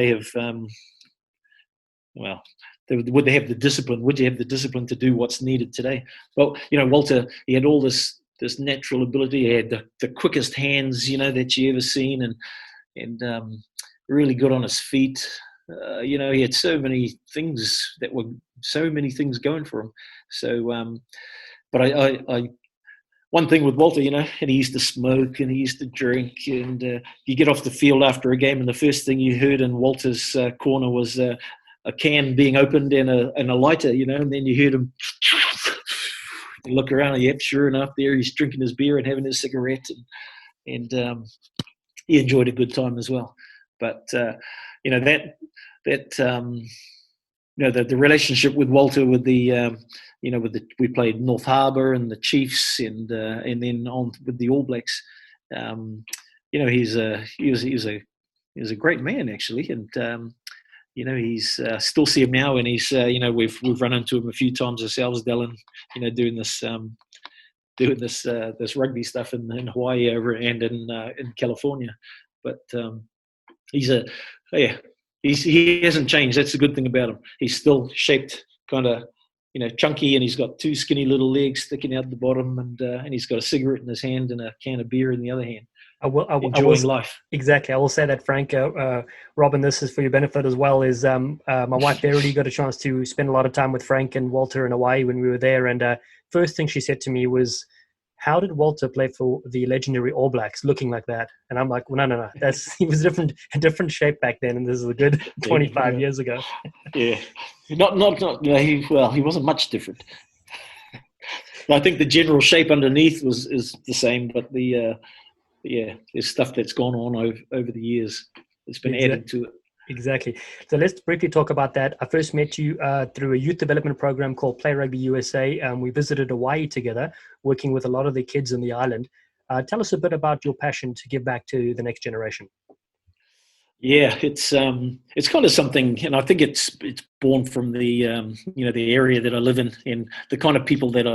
they have the discipline? Would you have the discipline to do what's needed today? Well, Walter, he had all this natural ability. He had the quickest hands, that you ever seen, and really good on his feet. He had so many things going for him. So, but I one thing with Walter, and he used to smoke and he used to drink, and you get off the field after a game, and the first thing you heard in Walter's corner was a can being opened and a lighter, and then you heard him you look around, and yep, sure enough, there he's drinking his beer and having his cigarette, and he enjoyed a good time as well. But the relationship with Walter, with we played North Harbour and the Chiefs, and then on with the All Blacks. He was a great man actually, and. He's still see him now, and he's we've run into him a few times ourselves, Dallen, doing this rugby stuff in Hawaii over and in California. But he hasn't changed. That's the good thing about him. He's still shaped kind of chunky, and he's got two skinny little legs sticking out the bottom, and he's got a cigarette in his hand and a can of beer in the other hand. Enjoying life. Exactly. I will say that, Frank. Robin, this is for your benefit as well. Is my wife Verity got a chance to spend a lot of time with Frank and Walter in Hawaii when we were there, and first thing she said to me was, "How did Walter play for the legendary All Blacks, looking like that?" And I'm like, well, no. He was a different shape back then, and this is a good 25 years ago. Yeah, he wasn't much different. I think the general shape underneath is the same, but there's stuff that's gone on over the years. It's been added to it. Exactly. So let's briefly talk about that. I first met you through a youth development program called Play Rugby USA. We visited Hawaii together, working with a lot of the kids on the island. Tell us a bit about your passion to give back to the next generation. Yeah, it's kind of something, and I think it's born from the the area that I live in, and the kind of people that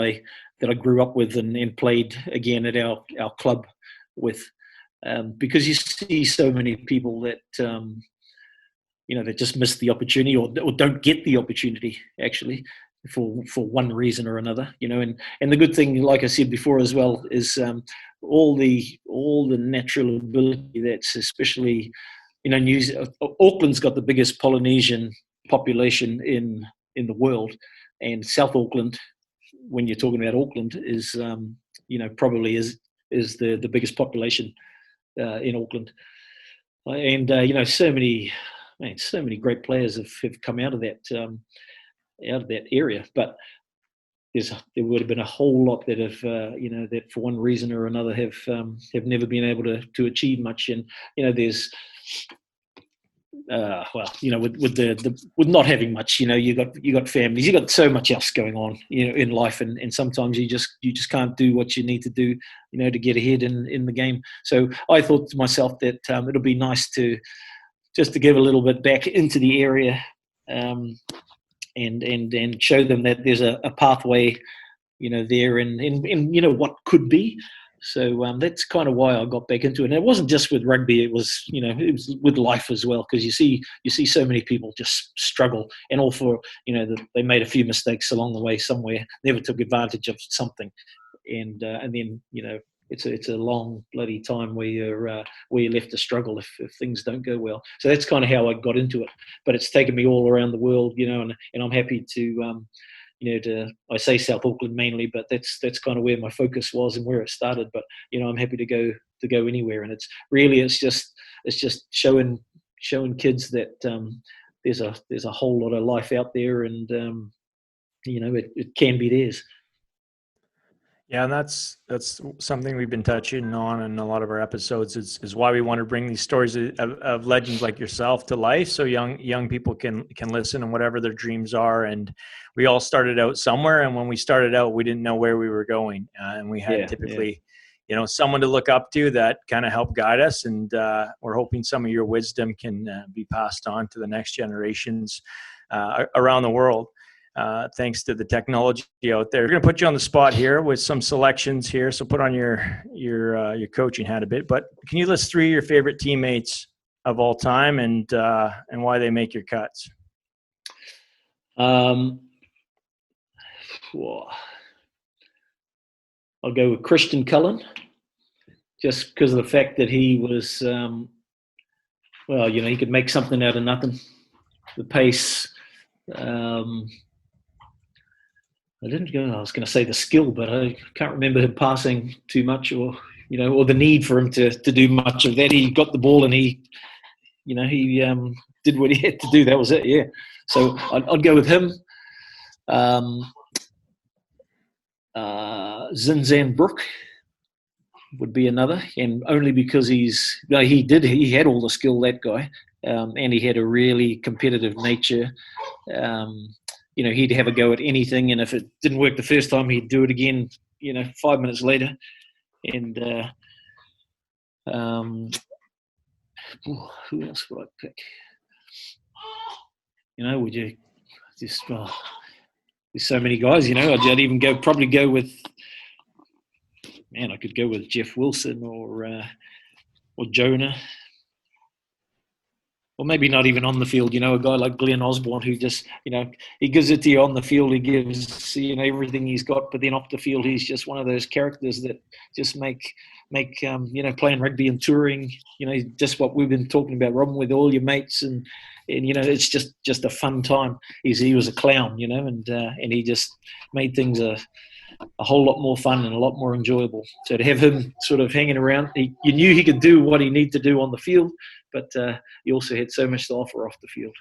that I grew up with and played again at our club with, because you see so many people that that just miss the opportunity or don't get the opportunity actually for one reason or another. And the good thing, like I said before as well, is all the natural ability that's especially Auckland's got the biggest Polynesian population in the world, and South Auckland, when you're talking about Auckland, is probably is the biggest population in Auckland, and so many great players have come out of that area, but there would have been a whole lot that have that for one reason or another have never been able to achieve much. And there's with not having much, you got families, you got so much else going on in life, and sometimes you just can't do what you need to do to get ahead in the game. So I thought to myself that it'll be nice to give a little bit back into the area, and show them that there's a pathway, there in what could be. So that's kind of why I got back into it. And it wasn't just with rugby; it was with life as well. Because you see so many people just struggle, and all for they made a few mistakes along the way somewhere, never took advantage of something, and then it's a long bloody time where you're left to struggle if things don't go well. So that's kind of how I got into it. But it's taken me all around the world, and I'm happy to I say South Auckland mainly, but that's kind of where my focus was and where it started. But I'm happy to go anywhere, and it's just showing kids that there's a whole lot of life out there, and it can be theirs. Yeah, and that's something we've been touching on in a lot of our episodes. Is why we want to bring these stories of legends like yourself to life, so young people can listen and whatever their dreams are. And we all started out somewhere, and when we started out, we didn't know where we were going, and we had typically, someone to look up to that kind of helped guide us. And we're hoping some of your wisdom can be passed on to the next generations around the world. Thanks to the technology out there. We're going to put you on the spot here with some selections here. So put on your coaching hat a bit, but can you list 3 of your favorite teammates of all time and why they make your cuts? I'll go with Christian Cullen, just because of the fact that he was, he could make something out of nothing. The pace, I was going to say the skill, but I can't remember him passing too much, or the need for him to do much of that. He got the ball and he did what he had to do. That was it. Yeah. So I'd go with him. Zinzan Brook would be another, and only because he had all the skill, that guy, and he had a really competitive nature. He'd have a go at anything, and if it didn't work the first time, he'd do it again, 5 minutes later. And who else would I pick? Would you just? There's so many guys. I'd even probably go with. Man, I could go with Jeff Wilson or Jonah. Or maybe not even on the field, a guy like Glenn Osborne, who just, he gives it to you on the field. He gives, everything he's got, but then off the field, he's just one of those characters that just make playing rugby and touring, just what we've been talking about, Robin, with all your mates, and it's just a fun time. He was a clown, and he just made things a whole lot more fun and a lot more enjoyable. So to have him sort of hanging around, you knew he could do what he needed to do on the field, but he also had so much to offer off the field.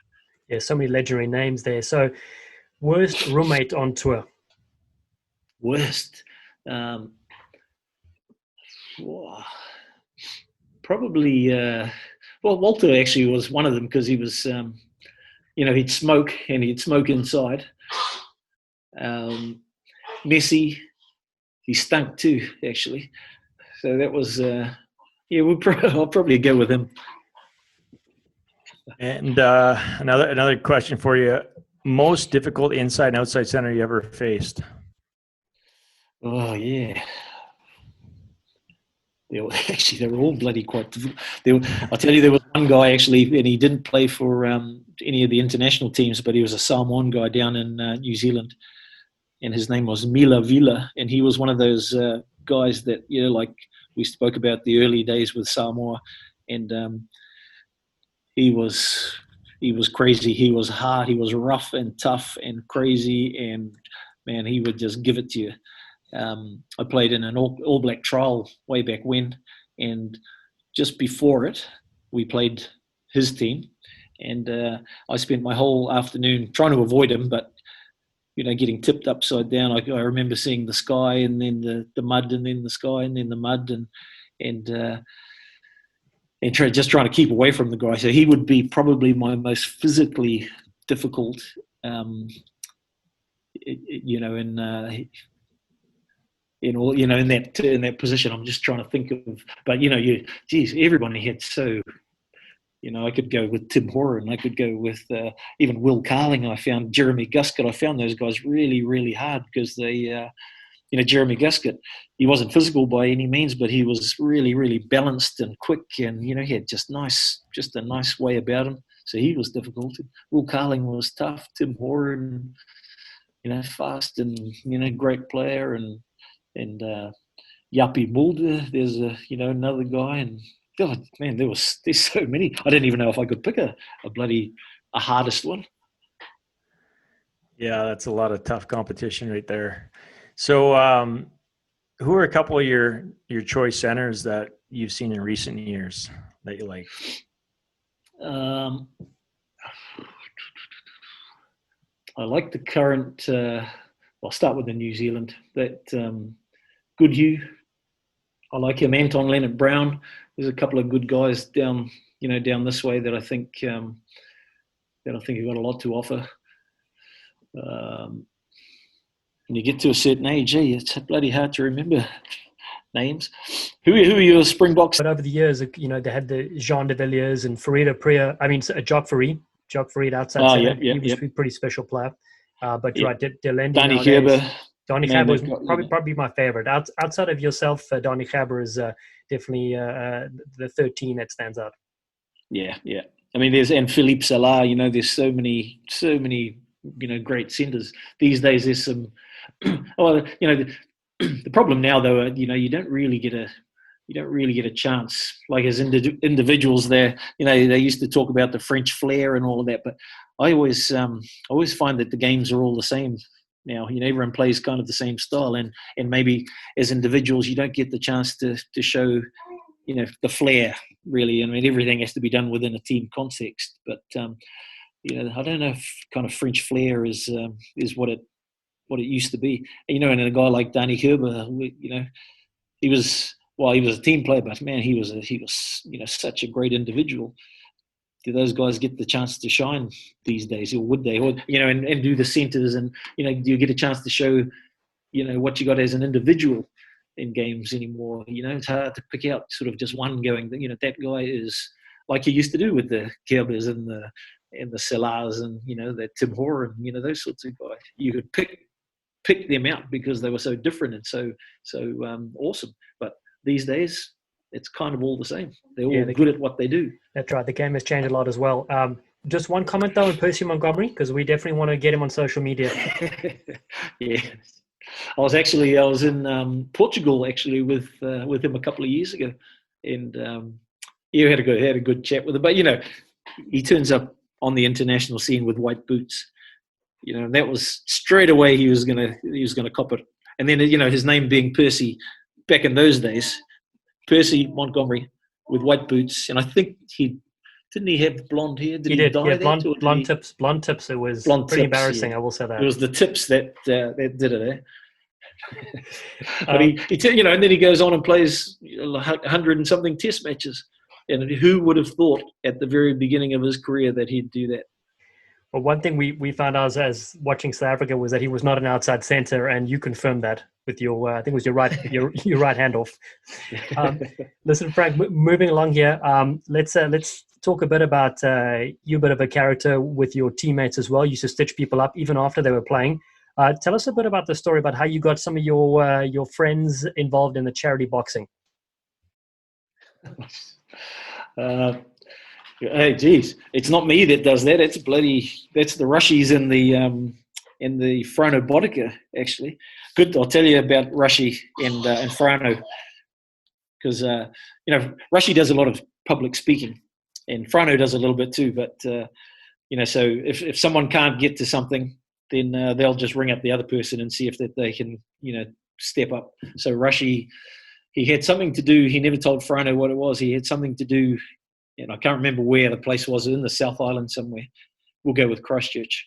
Yeah, so many legendary names there. So, worst roommate on tour? Worst? Probably, Walter actually was one of them, because he was, he'd smoke, and he'd smoke inside. Messi, he stunk too, actually. So that was, I'll probably go with him. And another question for you: most difficult inside and outside center you ever faced? Oh yeah. They were all bloody quite. I'll tell you, there was one guy actually, and he didn't play for any of the international teams, but he was a Samoan guy down in New Zealand, and his name was Mila Vila, and he was one of those guys that, like we spoke about the early days with Samoa, and he was crazy. He was hard. He was rough and tough and crazy, and man, he would just give it to you. I played in an all black trial way back when, and just before it, we played his team, and I spent my whole afternoon trying to avoid him, but getting tipped upside down. I remember seeing the sky, and then the mud, and then the sky, and then the mud, and just trying to keep away from the guy. So he would be probably my most physically difficult, in that position. I'm just trying to think of, but everybody had so. I could go with Tim Horan. I could go with even Will Carling. I found Jeremy Guscott. I found those guys really, really hard because they, Jeremy Guscott, he wasn't physical by any means, but he was really, really balanced and quick, and he had just a nice way about him. So he was difficult. Will Carling was tough. Tim Horan, fast and great player, and Yapi Mulder. There's another guy, and God, man, there's so many. I didn't even know if I could pick a hardest one. Yeah, that's a lot of tough competition right there. So, who are a couple of your choice centers that you've seen in recent years that you like? I like the current. I'll start with the New Zealand. That Goodhue. I like him. Anton Leonard-Brown. There's a couple of good guys down this way that I think have got a lot to offer. When you get to a certain age, it's bloody hard to remember names. Who are your Springboks? But over the years, they had the Jean de Villiers and Farida Priya. I mean, Jock Farid outside center. He was a pretty special player. But you're right, Dallen. Donnie Gerber. Donnie Gerber was probably my favorite. Outside of yourself, Donnie Gerber is definitely the 13 that stands out. Yeah. I mean, and Philippe Salah. There's so many great centers these days. There's some. The problem now, though, you don't really get a chance. Like as individuals, there, they used to talk about the French flair and all of that, but I always find that the games are all the same now. Everyone plays kind of the same style, and maybe as individuals, you don't get the chance to show, the flair really. I mean, everything has to be done within a team context, but I don't know if kind of French flair is what it used to be. And a guy like Donnie Gerber, he was a team player, but man, he was such a great individual. Do those guys get the chance to shine these days, or would they? Or and do the centers, and do you get a chance to show what you got as an individual in games anymore? It's hard to pick out sort of just one going. That guy is like you used to do with the Gerbers and the Salahs and that Tim Horan, those sorts of guys. You could pick them out because they were so different and so awesome. But these days, it's kind of all the same. They're all good at what they do. That's right. The game has changed a lot as well. Just one comment though on Percy Montgomery, because we definitely want to get him on social media. Yeah, I was in Portugal actually with him a couple of years ago, and had a good chat with him. But he turns up on the international scene with white boots. And that was straight away he was gonna cop it. And then his name being Percy, back in those days, Percy Montgomery with white boots, and I think didn't he have blonde hair? Did he dye that? Blonde tips. It was pretty embarrassing. Yeah. I will say that. It was the tips that did it. But and then he goes on and plays 100 and something test matches. And who would have thought at the very beginning of his career that he'd do that? Well, one thing we found out as watching South Africa was that he was not an outside center, and you confirmed that with your, I think it was your right handoff. Listen, Frank, moving along here, let's talk a bit about you, a bit of a character with your teammates as well. You used to stitch people up even after they were playing. Tell us a bit about the story about how you got some of your friends involved in the charity boxing. Hey, geez, it's not me that does that. That's the Rushies in the Frano Bodica, actually. Good, I'll tell you about Rushi and Frano, because Rushi does a lot of public speaking, and Frano does a little bit too. But so if someone can't get to something, then they'll just ring up the other person and see if that they can step up. So Rushi, he had something to do. He never told Frano what it was. He had something to do. And I can't remember where the place was, in the South Island somewhere. We'll go with Christchurch.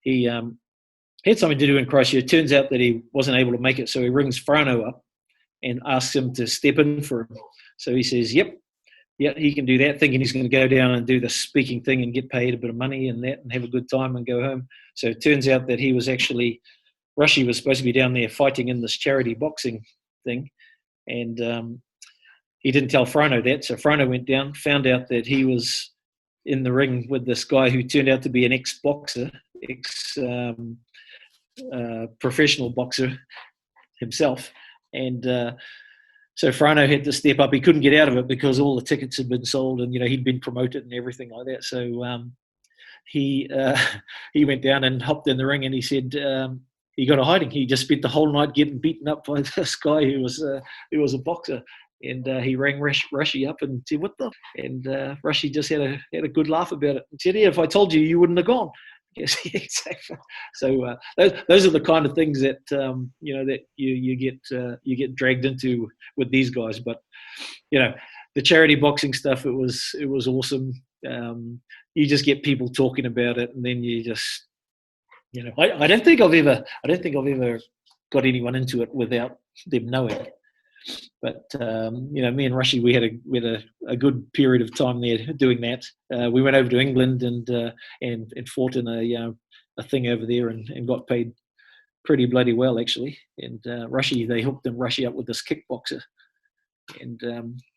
He had something to do in Christchurch. It turns out that he wasn't able to make it, so he rings Frano up and asks him to step in for him. So he says, yep, he can do that, thinking he's going to go down and do the speaking thing and get paid a bit of money and that and have a good time and go home. So it turns out that Rushi was supposed to be down there fighting in this charity boxing thing, and he didn't tell Frano that, so Frano went down, found out that he was in the ring with this guy who turned out to be an ex-boxer, professional boxer himself. And so Frano had to step up. He couldn't get out of it because all the tickets had been sold and, he'd been promoted and everything like that. So he went down and hopped in the ring, and he said he got a hiding. He just spent the whole night getting beaten up by this guy who was a boxer. And he rang Rushi up and said, "What the?" And Rushi just had a good laugh about it. He said, "Yeah, if I told you, you wouldn't have gone." Yes, exactly. So those are the kind of things that that you get dragged into with these guys. But the charity boxing stuff, it was awesome. You just get people talking about it, and then you just I don't think I've ever got anyone into it without them knowing. But me and Rushi, we had a good period of time there doing that. We went over to England and fought in a thing over there and got paid pretty bloody well, actually. And Rushi, they hooked Rushi up with this kickboxer, and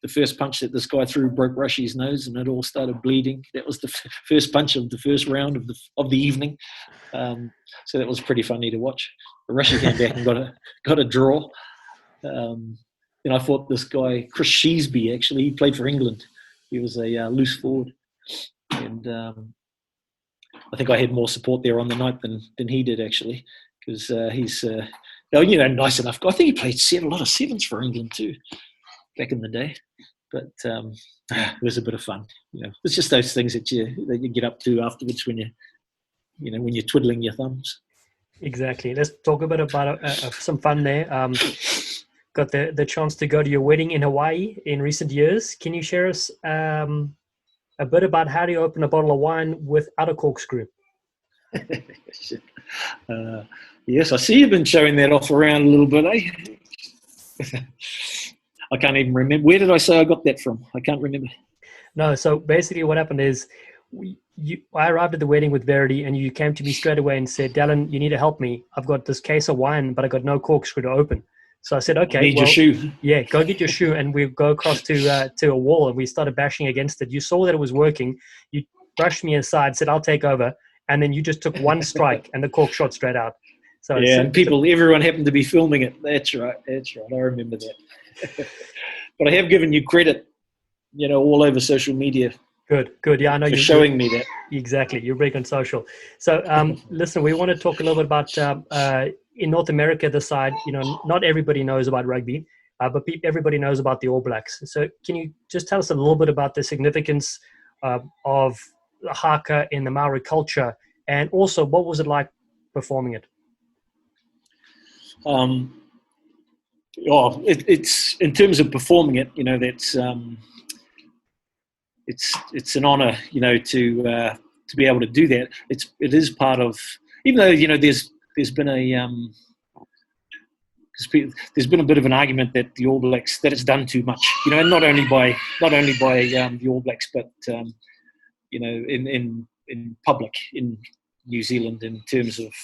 the first punch that this guy threw broke Rushi's nose, and it all started bleeding. That was the first punch of the first round of the evening. So that was pretty funny to watch. But Rushi came back and got a draw. And I fought this guy, Chris Sheesby, actually. He played for England. He was a loose forward. And I think I had more support there on the night than he did, actually, because he's nice enough guy. I think he played a lot of sevens for England too back in the day. But it was a bit of fun. It's just those things that you get up to afterwards when you're twiddling your thumbs. Exactly. Let's talk a bit about some fun there. Got the chance to go to your wedding in Hawaii in recent years. Can you share us a bit about how do you open a bottle of wine without a corkscrew? Yes, I see you've been showing that off around a little bit, eh? I can't even remember. Where did I say I got that from? I can't remember. No, so basically what happened is I arrived at the wedding with Verity, and you came to me straight away and said, "Dallen, you need to help me. I've got this case of wine, but I got no corkscrew to open." So I said, "Okay, need your shoe." Yeah, go get your shoe." And we go across to a wall, and we started bashing against it. You saw that it was working. You brushed me aside, said, "I'll take over," and then you just took one strike, and the cork shot straight out. So yeah, and everyone happened to be filming it. That's right. I remember that. But I have given you credit, all over social media. Good. Yeah, I know you're showing me that. Exactly. You're big on social. So, listen, we want to talk a little bit about in North America, the side. Not everybody knows about rugby, but everybody knows about the All Blacks. So, can you just tell us a little bit about the significance of the haka in the Maori culture, and also what was it like performing it? It's in terms of performing it. That's. It's an honour, to be able to do that. It is part of, even though there's been a bit of an argument that the All Blacks, that it's done too much, and not only by the All Blacks, but in public in New Zealand in terms of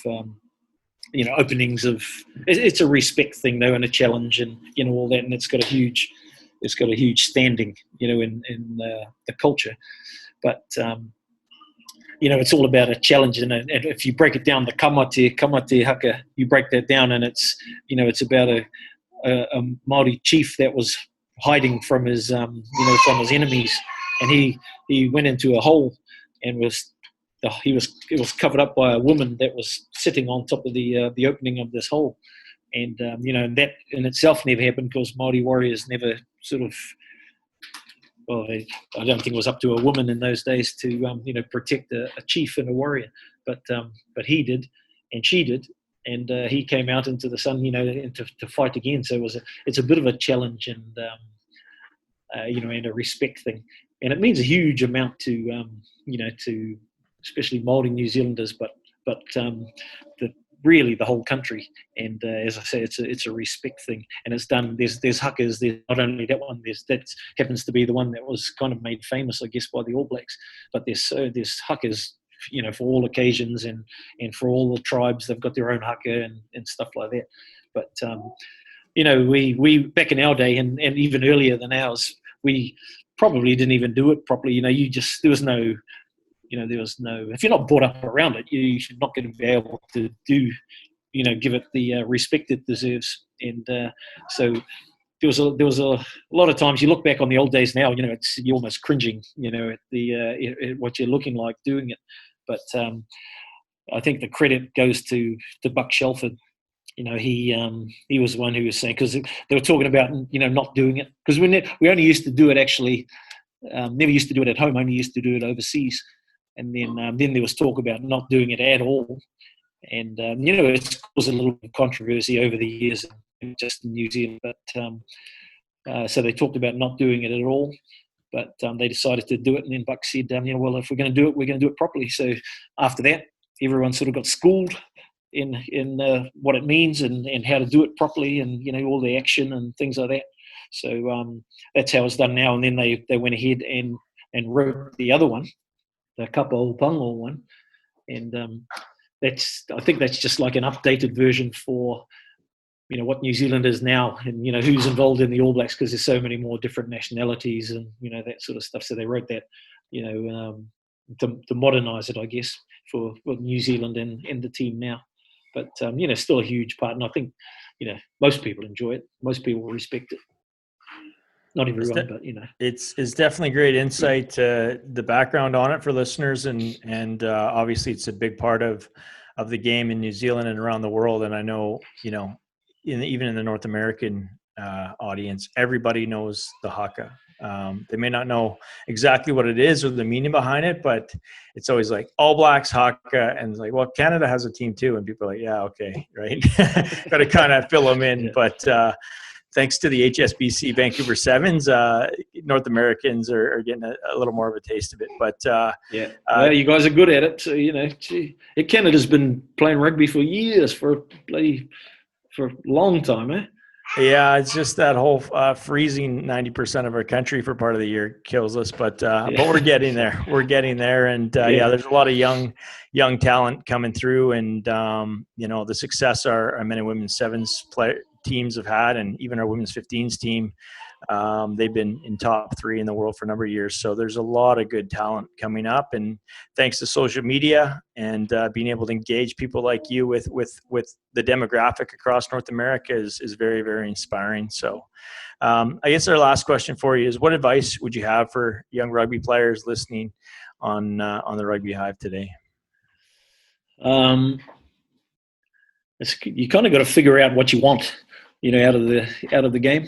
openings of, it's a respect thing though, and a challenge, and all that, and it's got a huge standing, in the culture. But it's all about a challenge. And if you break it down, the kamate haka, you break that down, and it's about a Māori chief that was hiding from his from his enemies, and he went into a hole and it was covered up by a woman that was sitting on top of the opening of this hole, and that in itself never happened because Māori warriors never sort of. Well, I don't think it was up to a woman in those days to protect a chief and a warrior, but he did, and she did, and he came out into the sun, and to fight again. So it's a bit of a challenge, and and a respect thing, and it means a huge amount to to especially Māori New Zealanders, but really the whole country. And as I say, it's a respect thing, and it's done. There's huckers. There's not only that one. That happens to be the one that was kind of made famous, I guess, by the All Blacks. But there's huckers, for all occasions and for all the tribes. They've got their own haka and stuff like that. But we back in our day and even earlier than ours, we probably didn't even do it properly. There was no. If you're not brought up around it, you're not going to be able to do, give it the respect it deserves. And so there was a lot of times you look back on the old days now, you're almost cringing, at what you're looking like doing it. But I think the credit goes to Buck Shelford. He was the one who was saying, because they were talking about, not doing it. Because we only used to do it actually, never used to do it at home, only used to do it overseas. And then there was talk about not doing it at all, and it's caused a little bit of controversy over the years, just in New Zealand. But so they talked about not doing it at all, but they decided to do it. And then Buck said, well, if we're going to do it, we're going to do it properly. So after that, everyone sort of got schooled in what it means and how to do it properly, and all the action and things like that. So that's how it's done now. And then they went ahead and wrote the other one, the Kapa Pango one, and I think that's just like an updated version for what New Zealand is now, and who's involved in the All Blacks, because there's so many more different nationalities and that sort of stuff. So they wrote that to modernise it, I guess, for New Zealand and the team now. But still a huge part, and I think most people enjoy it, most people respect it. Not everyone, but it's definitely great insight to the background on it for listeners, and obviously it's a big part of the game in New Zealand and around the world. And I know even in the North American audience, everybody knows the haka. They may not know exactly what it is or the meaning behind it, but it's always like All Blacks haka, and it's like, well, Canada has a team too, and people are like, yeah, okay, right. Got to kind of fill them in, yeah. But thanks to the HSBC Vancouver Sevens, North Americans are getting a little more of a taste of it. But you guys are good at it. So, Canada's been playing rugby for years, for a long time, eh? Yeah, it's just that whole freezing 90% of our country for part of the year kills us. But we're getting there. We're getting there, and there's a lot of young talent coming through, and the success our men and women's sevens teams have had, and even our women's 15s team, they've been in top 3 in the world for a number of years. So there's a lot of good talent coming up, and thanks to social media and being able to engage people like you with the demographic across North America is very, very inspiring. So I guess our last question for you is, what advice would you have for young rugby players listening on the Rugby Hive today? You kind of got to figure out what you want, out of the game.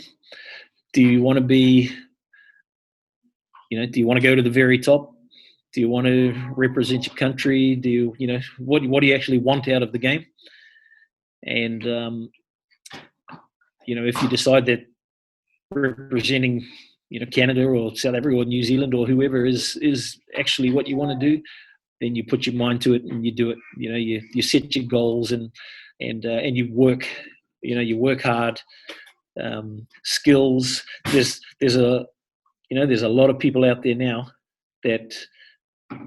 Do you want to be, do you want to go to the very top? Do you want to represent your country? Do you, what do you actually want out of the game? And, if you decide that representing, Canada or South Africa or New Zealand or whoever is actually what you want to do, then you put your mind to it and you do it. You set your goals and you work. You work hard. Skills. There's a lot of people out there now that I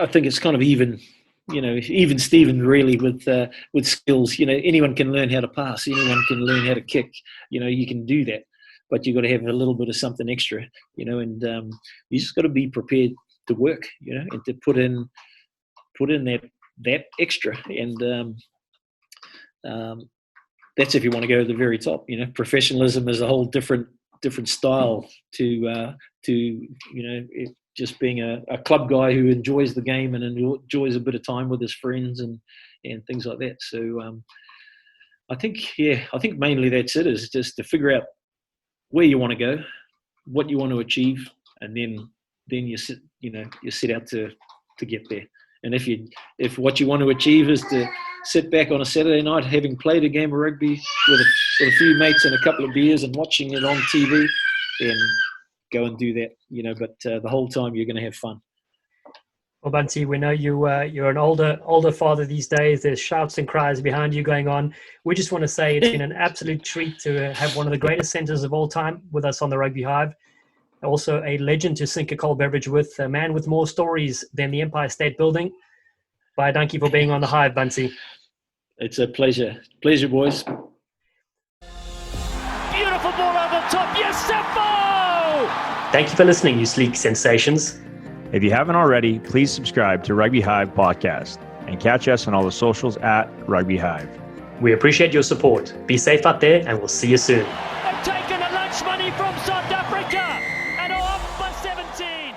think it's kind of even Steven really with skills. Anyone can learn how to pass. Anyone can learn how to kick. You can do that. but you've got to have a little bit of something extra, and you just got to be prepared to work, and to put in that extra. And that's if you want to go to the very top. Professionalism is a whole different style to just being a club guy who enjoys the game and enjoys a bit of time with his friends and things like that. So I think mainly that's it, is just to figure out where you want to go, what you want to achieve, and then you set out to get there. And if what you want to achieve is to sit back on a Saturday night having played a game of rugby with a few mates and a couple of beers and watching it on TV, then go and do that, but the whole time you're going to have fun. Well, Bunce, we know you're an older father these days. There's shouts and cries behind you going on. We just want to say it's been an absolute treat to have one of the greatest centres of all time with us on the Rugby Hive. Also a legend to sink a cold beverage with, a man with more stories than the Empire State Building. Bye, thank you for being on the Hive, Bunce. It's a pleasure. Pleasure, boys. Beautiful ball over the top. Yes, Seppo! Thank you for listening, you sleek sensations. If you haven't already, please subscribe to Rugby Hive Podcast and catch us on all the socials at Rugby Hive. We appreciate your support. Be safe out there, and we'll see you soon. They've taken a lunch money from South Africa and are up by 17.